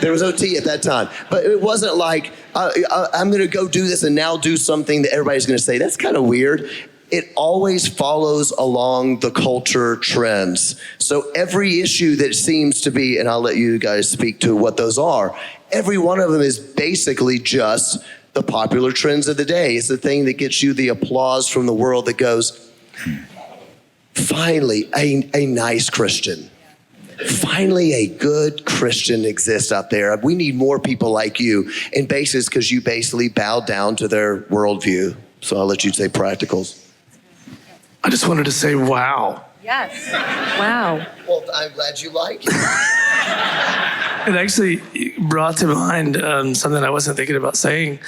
There was no T at that time. But it wasn't like, I'm going to go do this and now do something that everybody's going to say, that's kind of weird. It always follows along the culture trends. So every issue that seems to be, and I'll let you guys speak to what those are, every one of them is basically just the popular trends of the day. It's the thing that gets you the applause from the world that goes, finally, a nice Christian. Finally, a good Christian exists out there. We need more people like you. And basis, because you basically bowed down to their worldview. So I'll let you say practicals. I just wanted to say, wow. Yes. Wow. Well, I'm glad you like it. It actually brought to mind something I wasn't thinking about saying.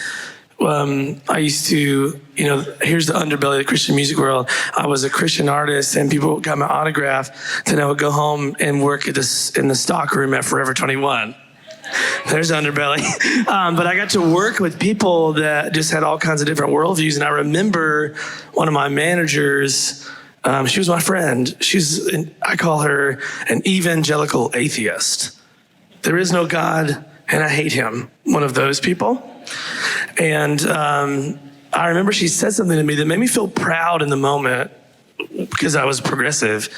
I used to, you know, here's the underbelly of the Christian music world. I was a Christian artist, and people got my autograph. Then I would go home and work in the stock room at Forever 21. There's the underbelly. But I got to work with people that just had all kinds of different worldviews. And I remember one of my managers, she was my friend. I call her an evangelical atheist. There is no God, and I hate him. One of those people. And I remember she said something to me that made me feel proud in the moment, because I was progressive,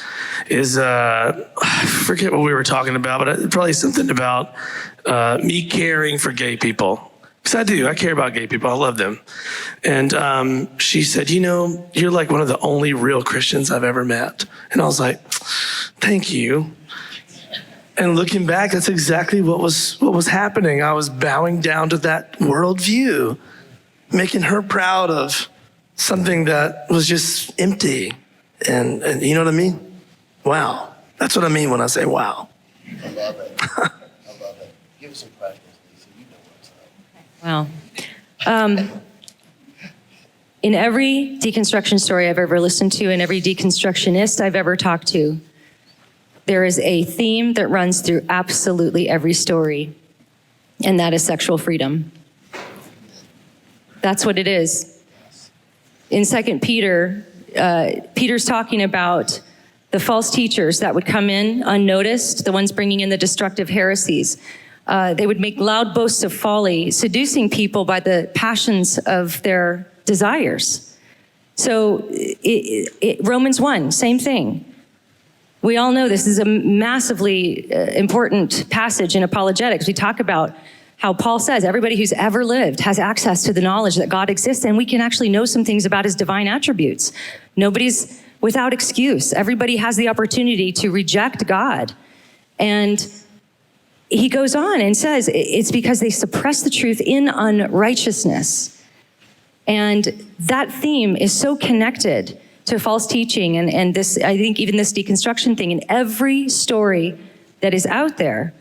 I forget what we were talking about, but probably something about me caring for gay people. Because I care about gay people, I love them. And she said, you know, you're like one of the only real Christians I've ever met. And I was like, thank you. And looking back, that's exactly what was happening. I was bowing down to that worldview, making her proud of something that was just empty. And you know what I mean? Wow. That's what I mean when I say wow. I love it. I love it. Give us some practice, Lisa. You know what's up. Wow. In every deconstruction story I've ever listened to, and every deconstructionist I've ever talked to, there is a theme that runs through absolutely every story, and that is sexual freedom. That's what it is. In 2 Peter, Peter's talking about the false teachers that would come in unnoticed, the ones bringing in the destructive heresies. They would make loud boasts of folly, seducing people by the passions of their desires. So Romans 1, same thing. We all know this is a massively important passage in apologetics. We talk about how Paul says everybody who's ever lived has access to the knowledge that God exists, and we can actually know some things about his divine attributes. Nobody's without excuse. Everybody has the opportunity to reject God. And he goes on and says it's because they suppress the truth in unrighteousness. And that theme is so connected to false teaching and this, I think even this deconstruction thing in every story that is out there,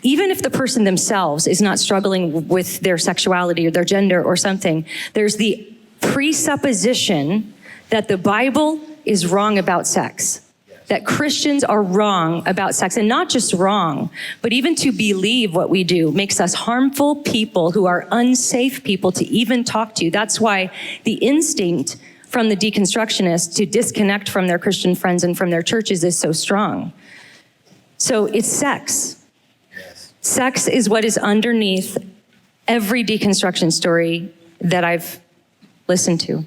even if the person themselves is not struggling with their sexuality or their gender or something, there's the presupposition that the Bible is wrong about sex, that Christians are wrong about sex, and not just wrong, but even to believe what we do makes us harmful people who are unsafe people to even talk to. That's why the instinct from the deconstructionists to disconnect from their Christian friends and from their churches is so strong. So it's sex. Yes. Sex is what is underneath every deconstruction story that I've listened to.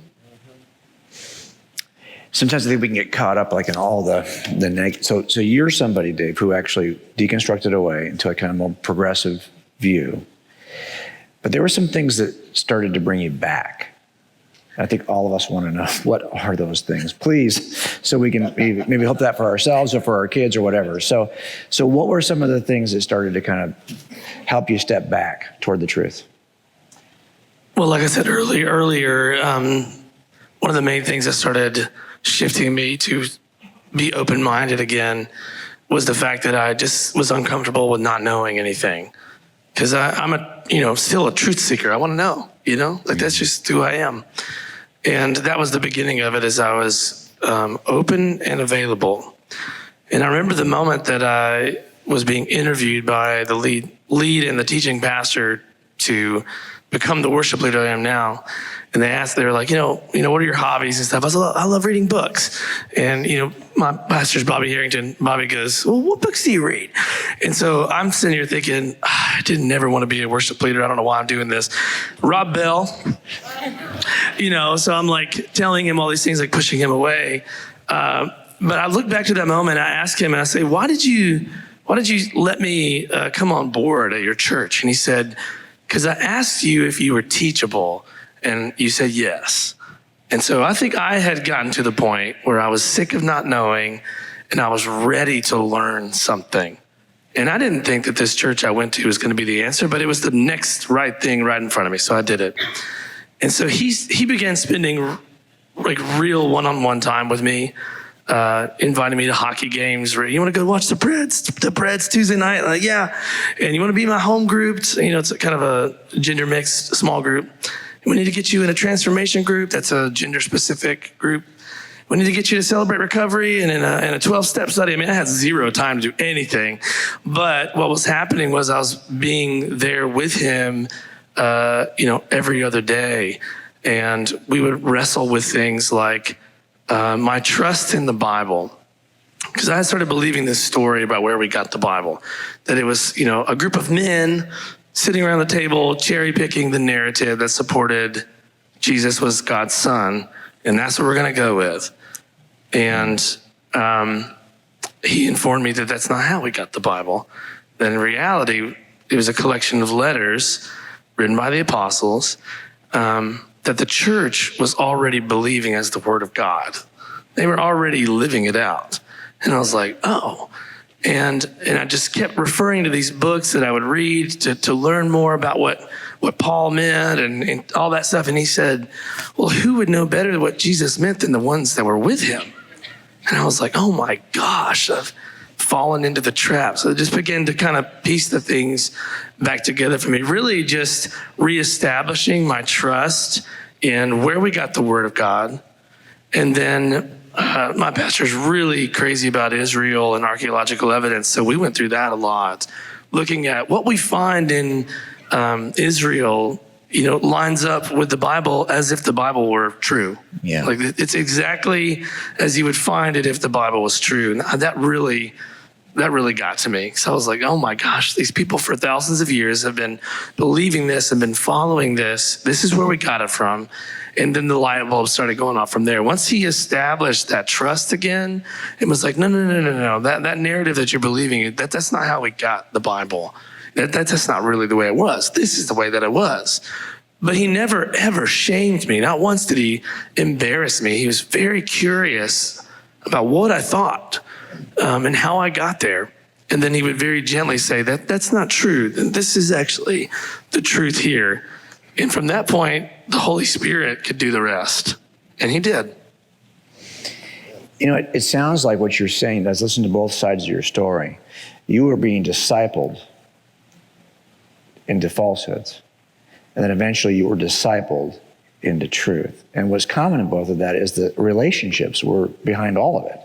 Sometimes I think we can get caught up like in all the negative. So you're somebody, Dave, who actually deconstructed away into a kind of more progressive view. But there were some things that started to bring you back. I think all of us want to know, what are those things? Please, so we can maybe hope that for ourselves or for our kids or whatever. So what were some of the things that started to kind of help you step back toward the truth? Well, like I said earlier, one of the main things that started shifting me to be open-minded again was the fact that I just was uncomfortable with not knowing anything. Because I'm still a truth seeker. I want to know, like that's just who I am. And that was the beginning of it, as I was open and available. And I remember the moment that I was being interviewed by the lead and the teaching pastor to become the worship leader I am now. And they were like, what are your hobbies and stuff? I was like, I love reading books. And, my pastor's Bobby Harrington. Bobby goes, well, what books do you read? And so I'm sitting here thinking, I didn't ever want to be a worship leader. I don't know why I'm doing this. Rob Bell, so I'm like telling him all these things, like pushing him away. But I look back to that moment, I asked him and I say, why did you let me come on board at your church? And he said, because I asked you if you were teachable. And you said yes. And so I think I had gotten to the point where I was sick of not knowing and I was ready to learn something. And I didn't think that this church I went to was going to be the answer, but it was the next right thing right in front of me. So I did it. And so he began spending like real one-on-one time with me, inviting me to hockey games. You want to go watch the Preds Tuesday night? Like, yeah. And you want to be in my home group? It's kind of a gender mixed small group. We need to get you in a transformation group. That's a gender-specific group. We need to get you to Celebrate Recovery and in a 12-step study. I mean, I had zero time to do anything. But what was happening was I was being there with him, every other day. And we would wrestle with things like my trust in the Bible. Because I started believing this story about where we got the Bible. That it was, a group of men sitting around the table, cherry picking the narrative that supported Jesus was God's son, and that's what we're going to go with. And he informed me that that's not how we got the Bible. That in reality, it was a collection of letters written by the apostles that the church was already believing as the word of God. They were already living it out. And I was like, oh. And I just kept referring to these books that I would read to learn more about what Paul meant and all that stuff. And he said, well, who would know better what Jesus meant than the ones that were with him? And I was like, oh my gosh, I've fallen into the trap. So I just began to kind of piece the things back together for me, really just reestablishing my trust in where we got the word of God. And then my pastor's really crazy about Israel and archaeological evidence, so we went through that a lot, looking at what we find in Israel, lines up with the Bible as if the Bible were true. Yeah. Like it's exactly as you would find it if the Bible was true. And that really got to me. So I was like, oh my gosh, these people for thousands of years have been believing this and been following this. This is where we got it from. And then the light bulb started going off from there. Once he established that trust again, it was like, no. That narrative that you're believing, that's not how we got the Bible. That's not really the way it was. This is the way that it was. But he never, ever shamed me. Not once did he embarrass me. He was very curious about what I thought and how I got there. And then he would very gently say, that's not true. This is actually the truth here. And from that point, the Holy Spirit could do the rest. And he did. It sounds like what you're saying, as listen to both sides of your story. You were being discipled into falsehoods. And then eventually you were discipled into truth. And what's common in both of that is that relationships were behind all of it.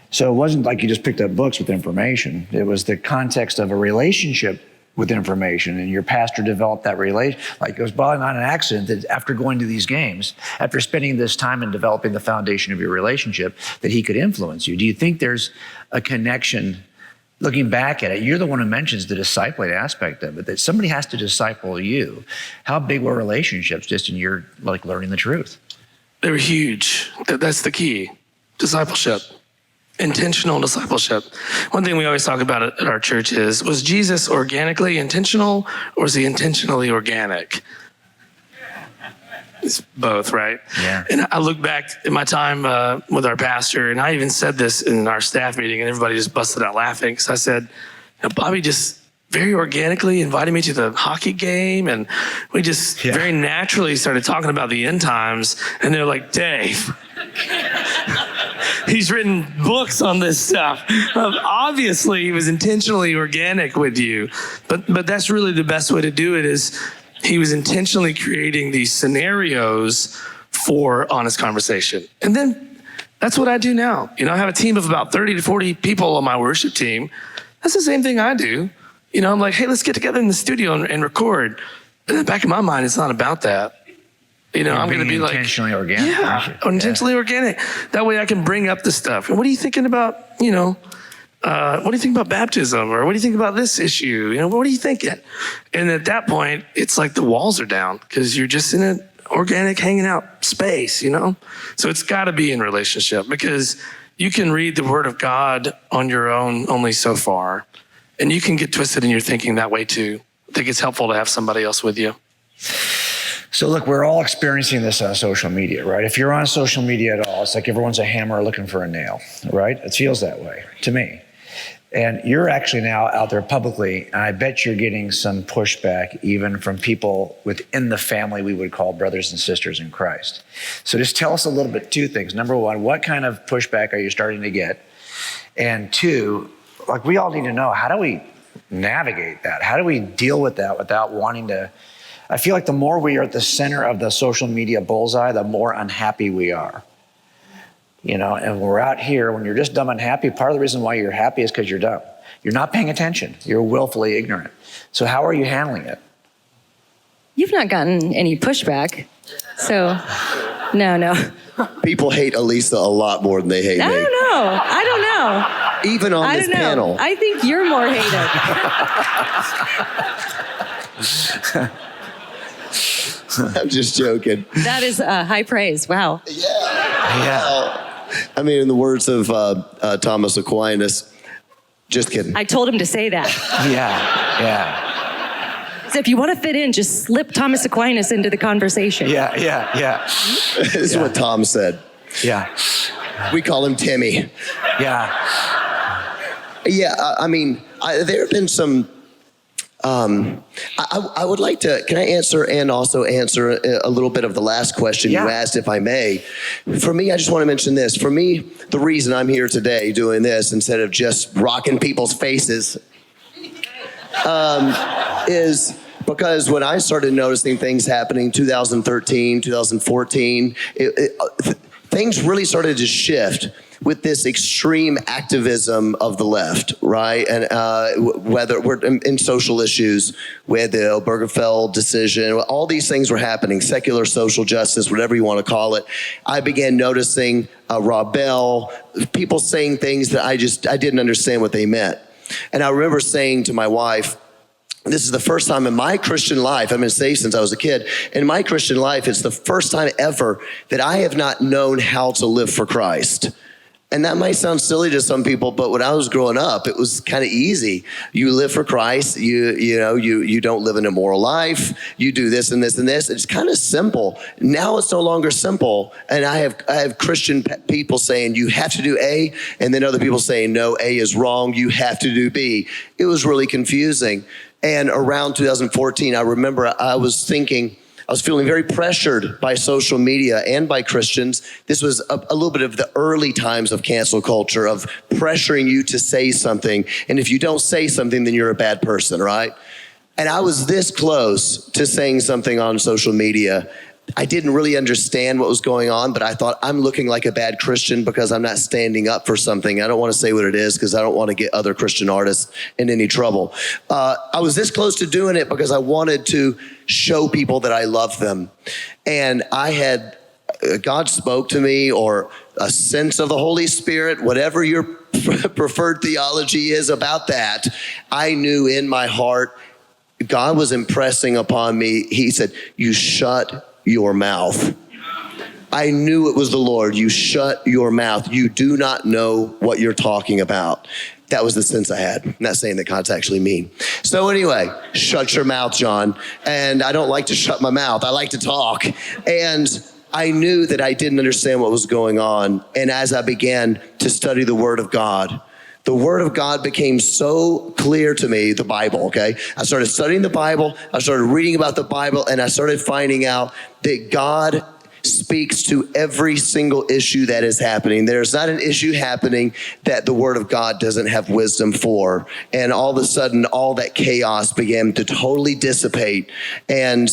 So it wasn't like you just picked up books with information. It was the context of a relationship with information, and your pastor developed that relation. Like, it was probably not an accident that after going to these games, after spending this time and developing the foundation of your relationship, that he could influence you. Do you think there's a connection? Looking back at it, you're the one who mentions the discipling aspect of it, that somebody has to disciple you. How big were relationships just in your learning the truth? They were huge. That's the key. Discipleship. Intentional discipleship. One thing we always talk about at our church is, was Jesus organically intentional, or was he intentionally organic? It's both, right? Yeah. And I look back at my time with our pastor, and I even said this in our staff meeting, and everybody just busted out laughing, because I said, Bobby just very organically invited me to the hockey game, and we just very naturally started talking about the end times, and they're like, Dave, he's written books on this stuff. Obviously, he was intentionally organic with you, but that's really the best way to do it, is he was intentionally creating these scenarios for honest conversation. And then that's what I do now. I have a team of about 30 to 40 people on my worship team. That's the same thing I do. I'm like, hey, let's get together in the studio and record. And in the back of my mind, it's not about that. I'm going to be intentionally organic. Yeah, intentionally organic. That way I can bring up the stuff. And what are you thinking about, what do you think about baptism? Or what do you think about this issue? What are you thinking? And at that point, it's like the walls are down, because you're just in an organic hanging out space, So it's got to be in relationship, because you can read the Word of God on your own only so far. And you can get twisted in your thinking that way too. I think it's helpful to have somebody else with you. So look, we're all experiencing this on social media, right? If you're on social media at all, it's like everyone's a hammer looking for a nail, right? It feels that way to me. And you're actually now out there publicly, and I bet you're getting some pushback even from people within the family we would call brothers and sisters in Christ. So just tell us a little bit, two things. Number one, what kind of pushback are you starting to get? And two, we all need to know, how do we navigate that? How do we deal with that without wanting to? I feel like the more we are at the center of the social media bullseye, the more unhappy we are. And when we're out here, when you're just dumb unhappy, part of the reason why you're happy is because you're dumb. You're not paying attention. You're willfully ignorant. So how are you handling it? You've not gotten any pushback. So, no. People hate Alisa a lot more than they hate me. I don't know. Even on this panel. I think you're more hated. I'm just joking. That is high praise. Wow. Yeah. I mean, in the words of Thomas Aquinas, just kidding. I told him to say that. Yeah. So if you want to fit in, just slip Thomas Aquinas into the conversation. Yeah. This is what Tom said. Yeah. We call him Timmy. Yeah. Yeah, I mean, there have been some, I would like to, can I answer and also answer a little bit of the last question you asked, if I may? For me, I just want to mention this. For me, the reason I'm here today doing this instead of just rocking people's faces is because when I started noticing things happening 2013, 2014, things really started to shift with this extreme activism of the left, right? And whether we're in social issues, with the Obergefell decision, all these things were happening, secular social justice, whatever you want to call it. I began noticing Rob Bell, people saying things that I didn't understand what they meant. And I remember saying to my wife, this is the first time in my Christian life, I've been saved since I was a kid, in my Christian life, it's the first time ever that I have not known how to live for Christ. And that might sound silly to some people, but when I was growing up, it was kind of easy. You live for Christ, you don't live an immoral life, you do this and this and this. It's kind of simple. Now it's no longer simple. And I have Christian people saying you have to do A, and then other people saying no, A is wrong, you have to do B. It was really confusing. And around 2014, I remember I was feeling very pressured by social media and by Christians. This was a little bit of the early times of cancel culture, of pressuring you to say something. And if you don't say something, then you're a bad person, right? And I was this close to saying something on social media. I didn't really understand what was going on, but I thought I'm looking like a bad Christian because I'm not standing up for something. I don't want to say what it is because I don't want to get other Christian artists in any trouble. I was this close to doing it because I wanted to show people that I love them. And God spoke to me, or a sense of the Holy Spirit, whatever your preferred theology is about that. I knew in my heart, God was impressing upon me. He said, you shut your mouth. I knew it was the Lord. You shut your mouth. You do not know what you're talking about. That was the sense I had. I'm not saying that God's actually mean. So anyway, shut your mouth, John. And I don't like to shut my mouth. I like to talk. And I knew that I didn't understand what was going on. And as I began to study the Word of God, the Word of God became so clear to me, the Bible, okay? I started studying the Bible, I started reading about the Bible, and I started finding out that God speaks to every single issue that is happening. There's not an issue happening that the Word of God doesn't have wisdom for. And all of a sudden, all that chaos began to totally dissipate. And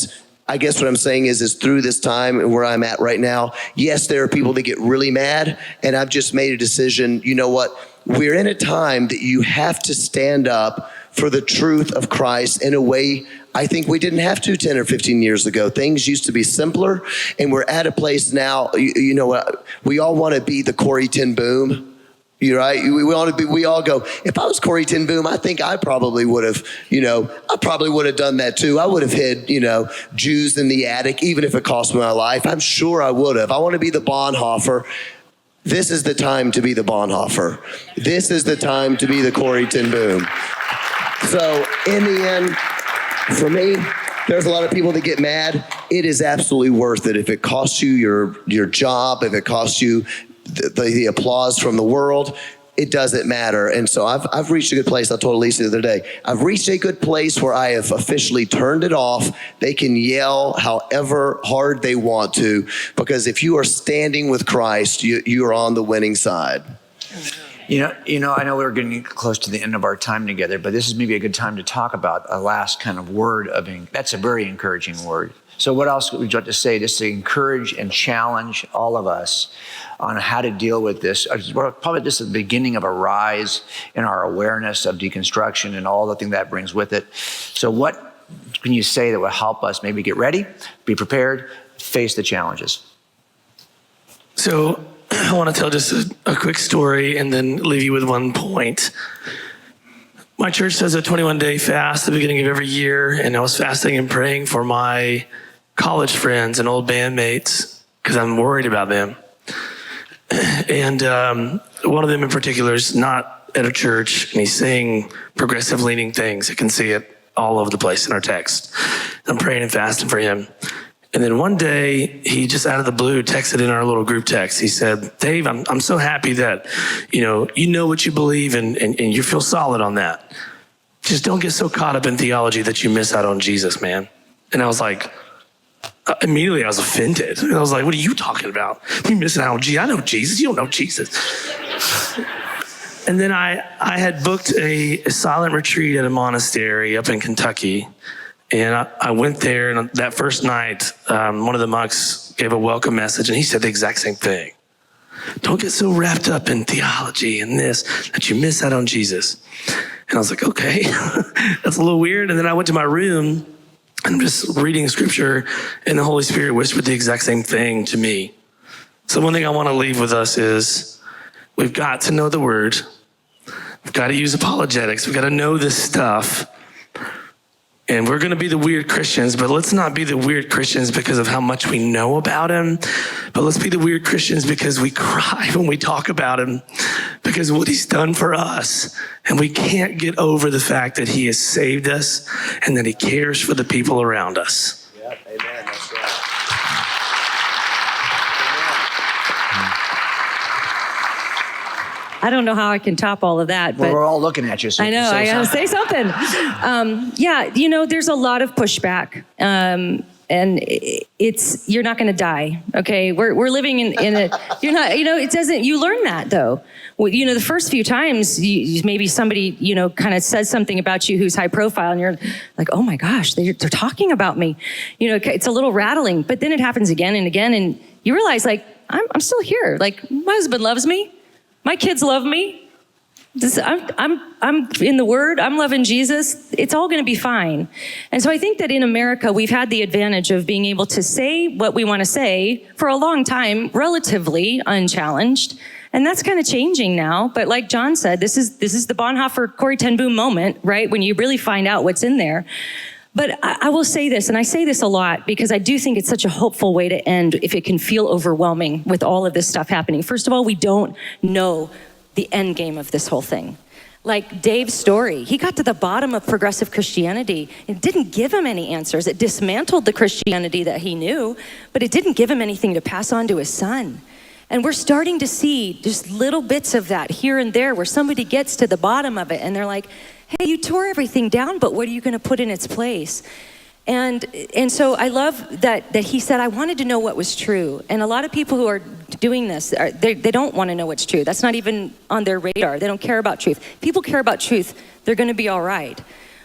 I guess what I'm saying is through this time and where I'm at right now, yes, there are people that get really mad, and I've just made a decision, you know what? We're in a time that you have to stand up for the truth of Christ in a way I think we didn't have to 10 or 15 years ago. Things used to be simpler, and we're at a place now, you know what, we all want to be the Corrie ten Boom. You're right. We all go, if I was Corrie ten Boom, I think I probably would have, done that too. I would have hid, Jews in the attic, even if it cost me my life. I'm sure I would have. I want to be the Bonhoeffer. This is the time to be the Bonhoeffer. This is the time to be the Corrie ten Boom. So in the end, for me, there's a lot of people that get mad. It is absolutely worth it. If it costs you your job, if it costs you the applause from the world, it doesn't matter. And so I've reached a good place. I told Alisa the other day, I've reached a good place where I have officially turned it off. They can yell however hard they want to, because if you are standing with Christ, you are on the winning side. I know we're getting close to the end of our time together, but this is maybe a good time to talk about a last kind of word that's a very encouraging word. So what else would you like to say, just to encourage and challenge all of us on how to deal with this? Probably just the beginning of a rise in our awareness of deconstruction and all the thing that brings with it. So what can you say that will help us maybe get ready, be prepared, face the challenges? So I want to tell just a quick story and then leave you with one point. My church does a 21-day fast at the beginning of every year, and I was fasting and praying for my college friends and old bandmates because I'm worried about them. And one of them in particular is not at a church, and he's saying progressive-leaning things. I can see it all over the place in our text. I'm praying and fasting for him. And then one day, he just out of the blue texted in our little group text. He said, Dave, I'm so happy that, you know what you believe and you feel solid on that. Just don't get so caught up in theology that you miss out on Jesus, man. And I was like, immediately I was offended. And I was like, what are you talking about? You missing out on Jesus? I know Jesus. You don't know Jesus. And then I had booked a silent retreat at a monastery up in Kentucky. And I went there, and that first night, one of the monks gave a welcome message, and he said the exact same thing. Don't get so wrapped up in theology and this that you miss out on Jesus. And I was like, okay, that's a little weird. And then I went to my room, and I'm just reading scripture, and the Holy Spirit whispered the exact same thing to me. So one thing I want to leave with us is we've got to know the word. We've got to use apologetics. We've got to know this stuff. And we're going to be the weird Christians, but let's not be the weird Christians because of how much we know about him. But let's be the weird Christians because we cry when we talk about him, because of what he's done for us. And we can't get over the fact that he has saved us and that he cares for the people around us. Yeah, amen. That's right. I don't know how I can top all of that, but Well, we're all looking at you. So I know, I gotta say something. There's a lot of pushback. And you're not going to die. Okay. We're living in a, you're not, you learn that though. Well, the first few times maybe somebody, kind of says something about you who's high profile and you're like, oh my gosh, they're talking about me. It's a little rattling, but then it happens again and again. And you realize like, I'm still here. Like my husband loves me. My kids love me. I'm in the Word. I'm loving Jesus. It's all going to be fine. And so I think that in America, we've had the advantage of being able to say what we want to say for a long time, relatively unchallenged. And that's kind of changing now. But like John said, this is the Bonhoeffer Corrie ten Boom moment, right? When you really find out what's in there. But I will say this, and I say this a lot because I do think it's such a hopeful way to end if it can feel overwhelming with all of this stuff happening. First of all, we don't know the end game of this whole thing. Like Dave's story, he got to the bottom of progressive Christianity. It didn't give him any answers. It dismantled the Christianity that he knew, but it didn't give him anything to pass on to his son. And we're starting to see just little bits of that here and there where somebody gets to the bottom of it and they're like, hey, you tore everything down, but what are you going to put in its place? And so I love that he said, I wanted to know what was true. And a lot of people who are doing this, they don't want to know what's true. That's not even on their radar. They don't care about truth. People care about truth. They're going to be all right.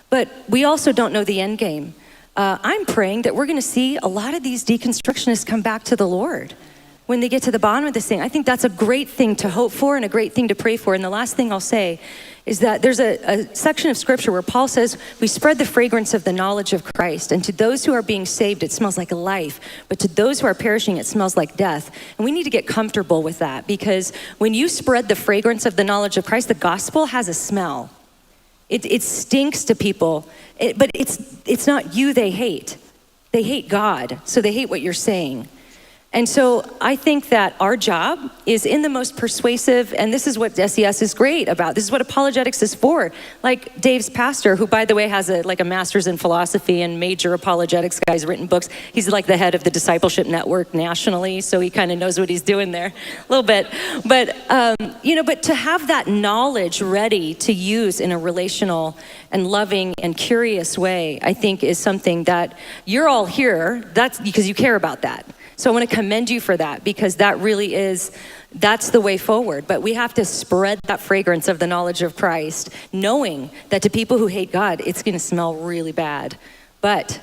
But we also don't know the end game. I'm praying that we're going to see a lot of these deconstructionists come back to the Lord when they get to the bottom of this thing. I think that's a great thing to hope for and a great thing to pray for. And the last thing I'll say is that there's a section of scripture where Paul says, we spread the fragrance of the knowledge of Christ. And to those who are being saved, it smells like life. But to those who are perishing, it smells like death. And we need to get comfortable with that because when you spread the fragrance of the knowledge of Christ, the gospel has a smell. It stinks to people, but it's not you they hate. They hate God, so they hate what you're saying. And so I think that our job is in the most persuasive, and this is what SES is great about. This is what apologetics is for. Like Dave's pastor, who by the way has a master's in philosophy and major apologetics guy's written books. He's like the head of the discipleship network nationally, so he kind of knows what he's doing there a little bit. But, but to have that knowledge ready to use in a relational and loving and curious way, I think is something that you're all here, that's because you care about that. So I want to commend you for that because that really that's the way forward. But we have to spread that fragrance of the knowledge of Christ, knowing that to people who hate God, it's going to smell really bad. But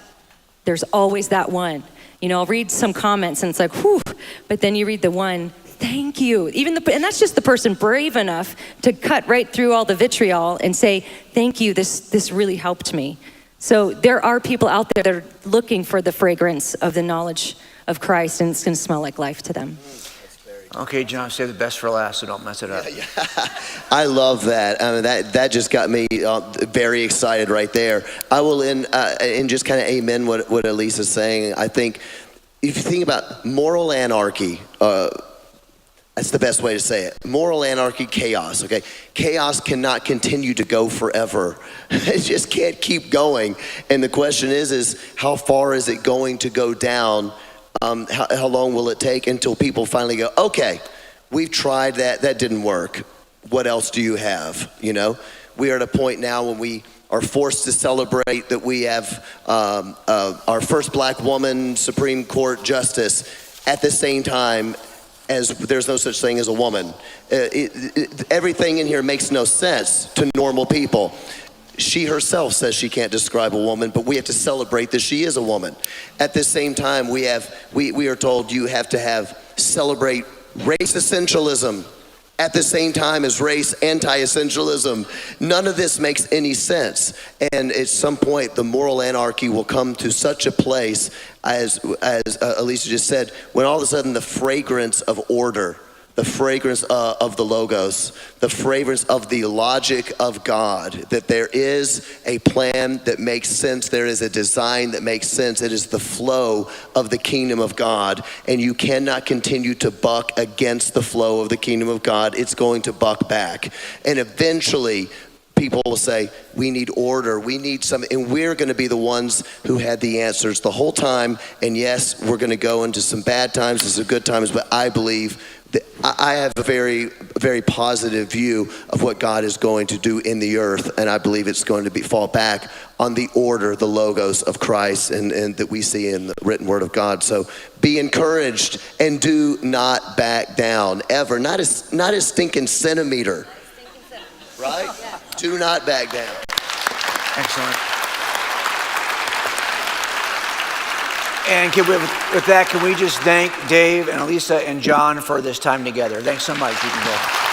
there's always that one. I'll read some comments and it's like, whew, but then you read the one, thank you. And that's just the person brave enough to cut right through all the vitriol and say, thank you, this really helped me. So there are people out there that are looking for the fragrance of the knowledge of Christ, and it's going to smell like life to them. Okay, John, save the best for last, so don't mess it up. Yeah. I love that. I mean, that just got me very excited right there. I will end and just kind of amen what Alisa's saying. I think if you think about moral anarchy, that's the best way to say it. Moral anarchy, chaos, okay? Chaos cannot continue to go forever. It just can't keep going. And the question is how far is it going to go down? How long will it take until people finally go, okay, we've tried that didn't work. What else do you have? We are at a point now when we are forced to celebrate that we have our first black woman Supreme Court justice at the same time as there's no such thing as a woman. Everything in here makes no sense to normal people. She herself says she can't describe a woman, but we have to celebrate that she is a woman. At the same time, we are told you have to celebrate race essentialism at the same time as race anti-essentialism. None of this makes any sense. And at some point, the moral anarchy will come to such a place, as Alisa just said, when all of a sudden the fragrance of order, the fragrance of the Logos, the fragrance of the logic of God, that there is a plan that makes sense, there is a design that makes sense, it is the flow of the kingdom of God, and you cannot continue to buck against the flow of the kingdom of God. It's going to buck back. And eventually, people will say, we need order, we need something, and we're going to be the ones who had the answers the whole time. And yes, we're going to go into some bad times and some good times, but I believe that I have a very, very positive view of what God is going to do in the earth, and I believe it's going to fall back on the order, the logos of Christ, and that we see in the written word of God. So be encouraged and do not back down ever. Not a stinking centimeter, right? Do not back down. Excellent. And with that, can we just thank Dave and Alisa and John for this time together? Thanks so much. You can go.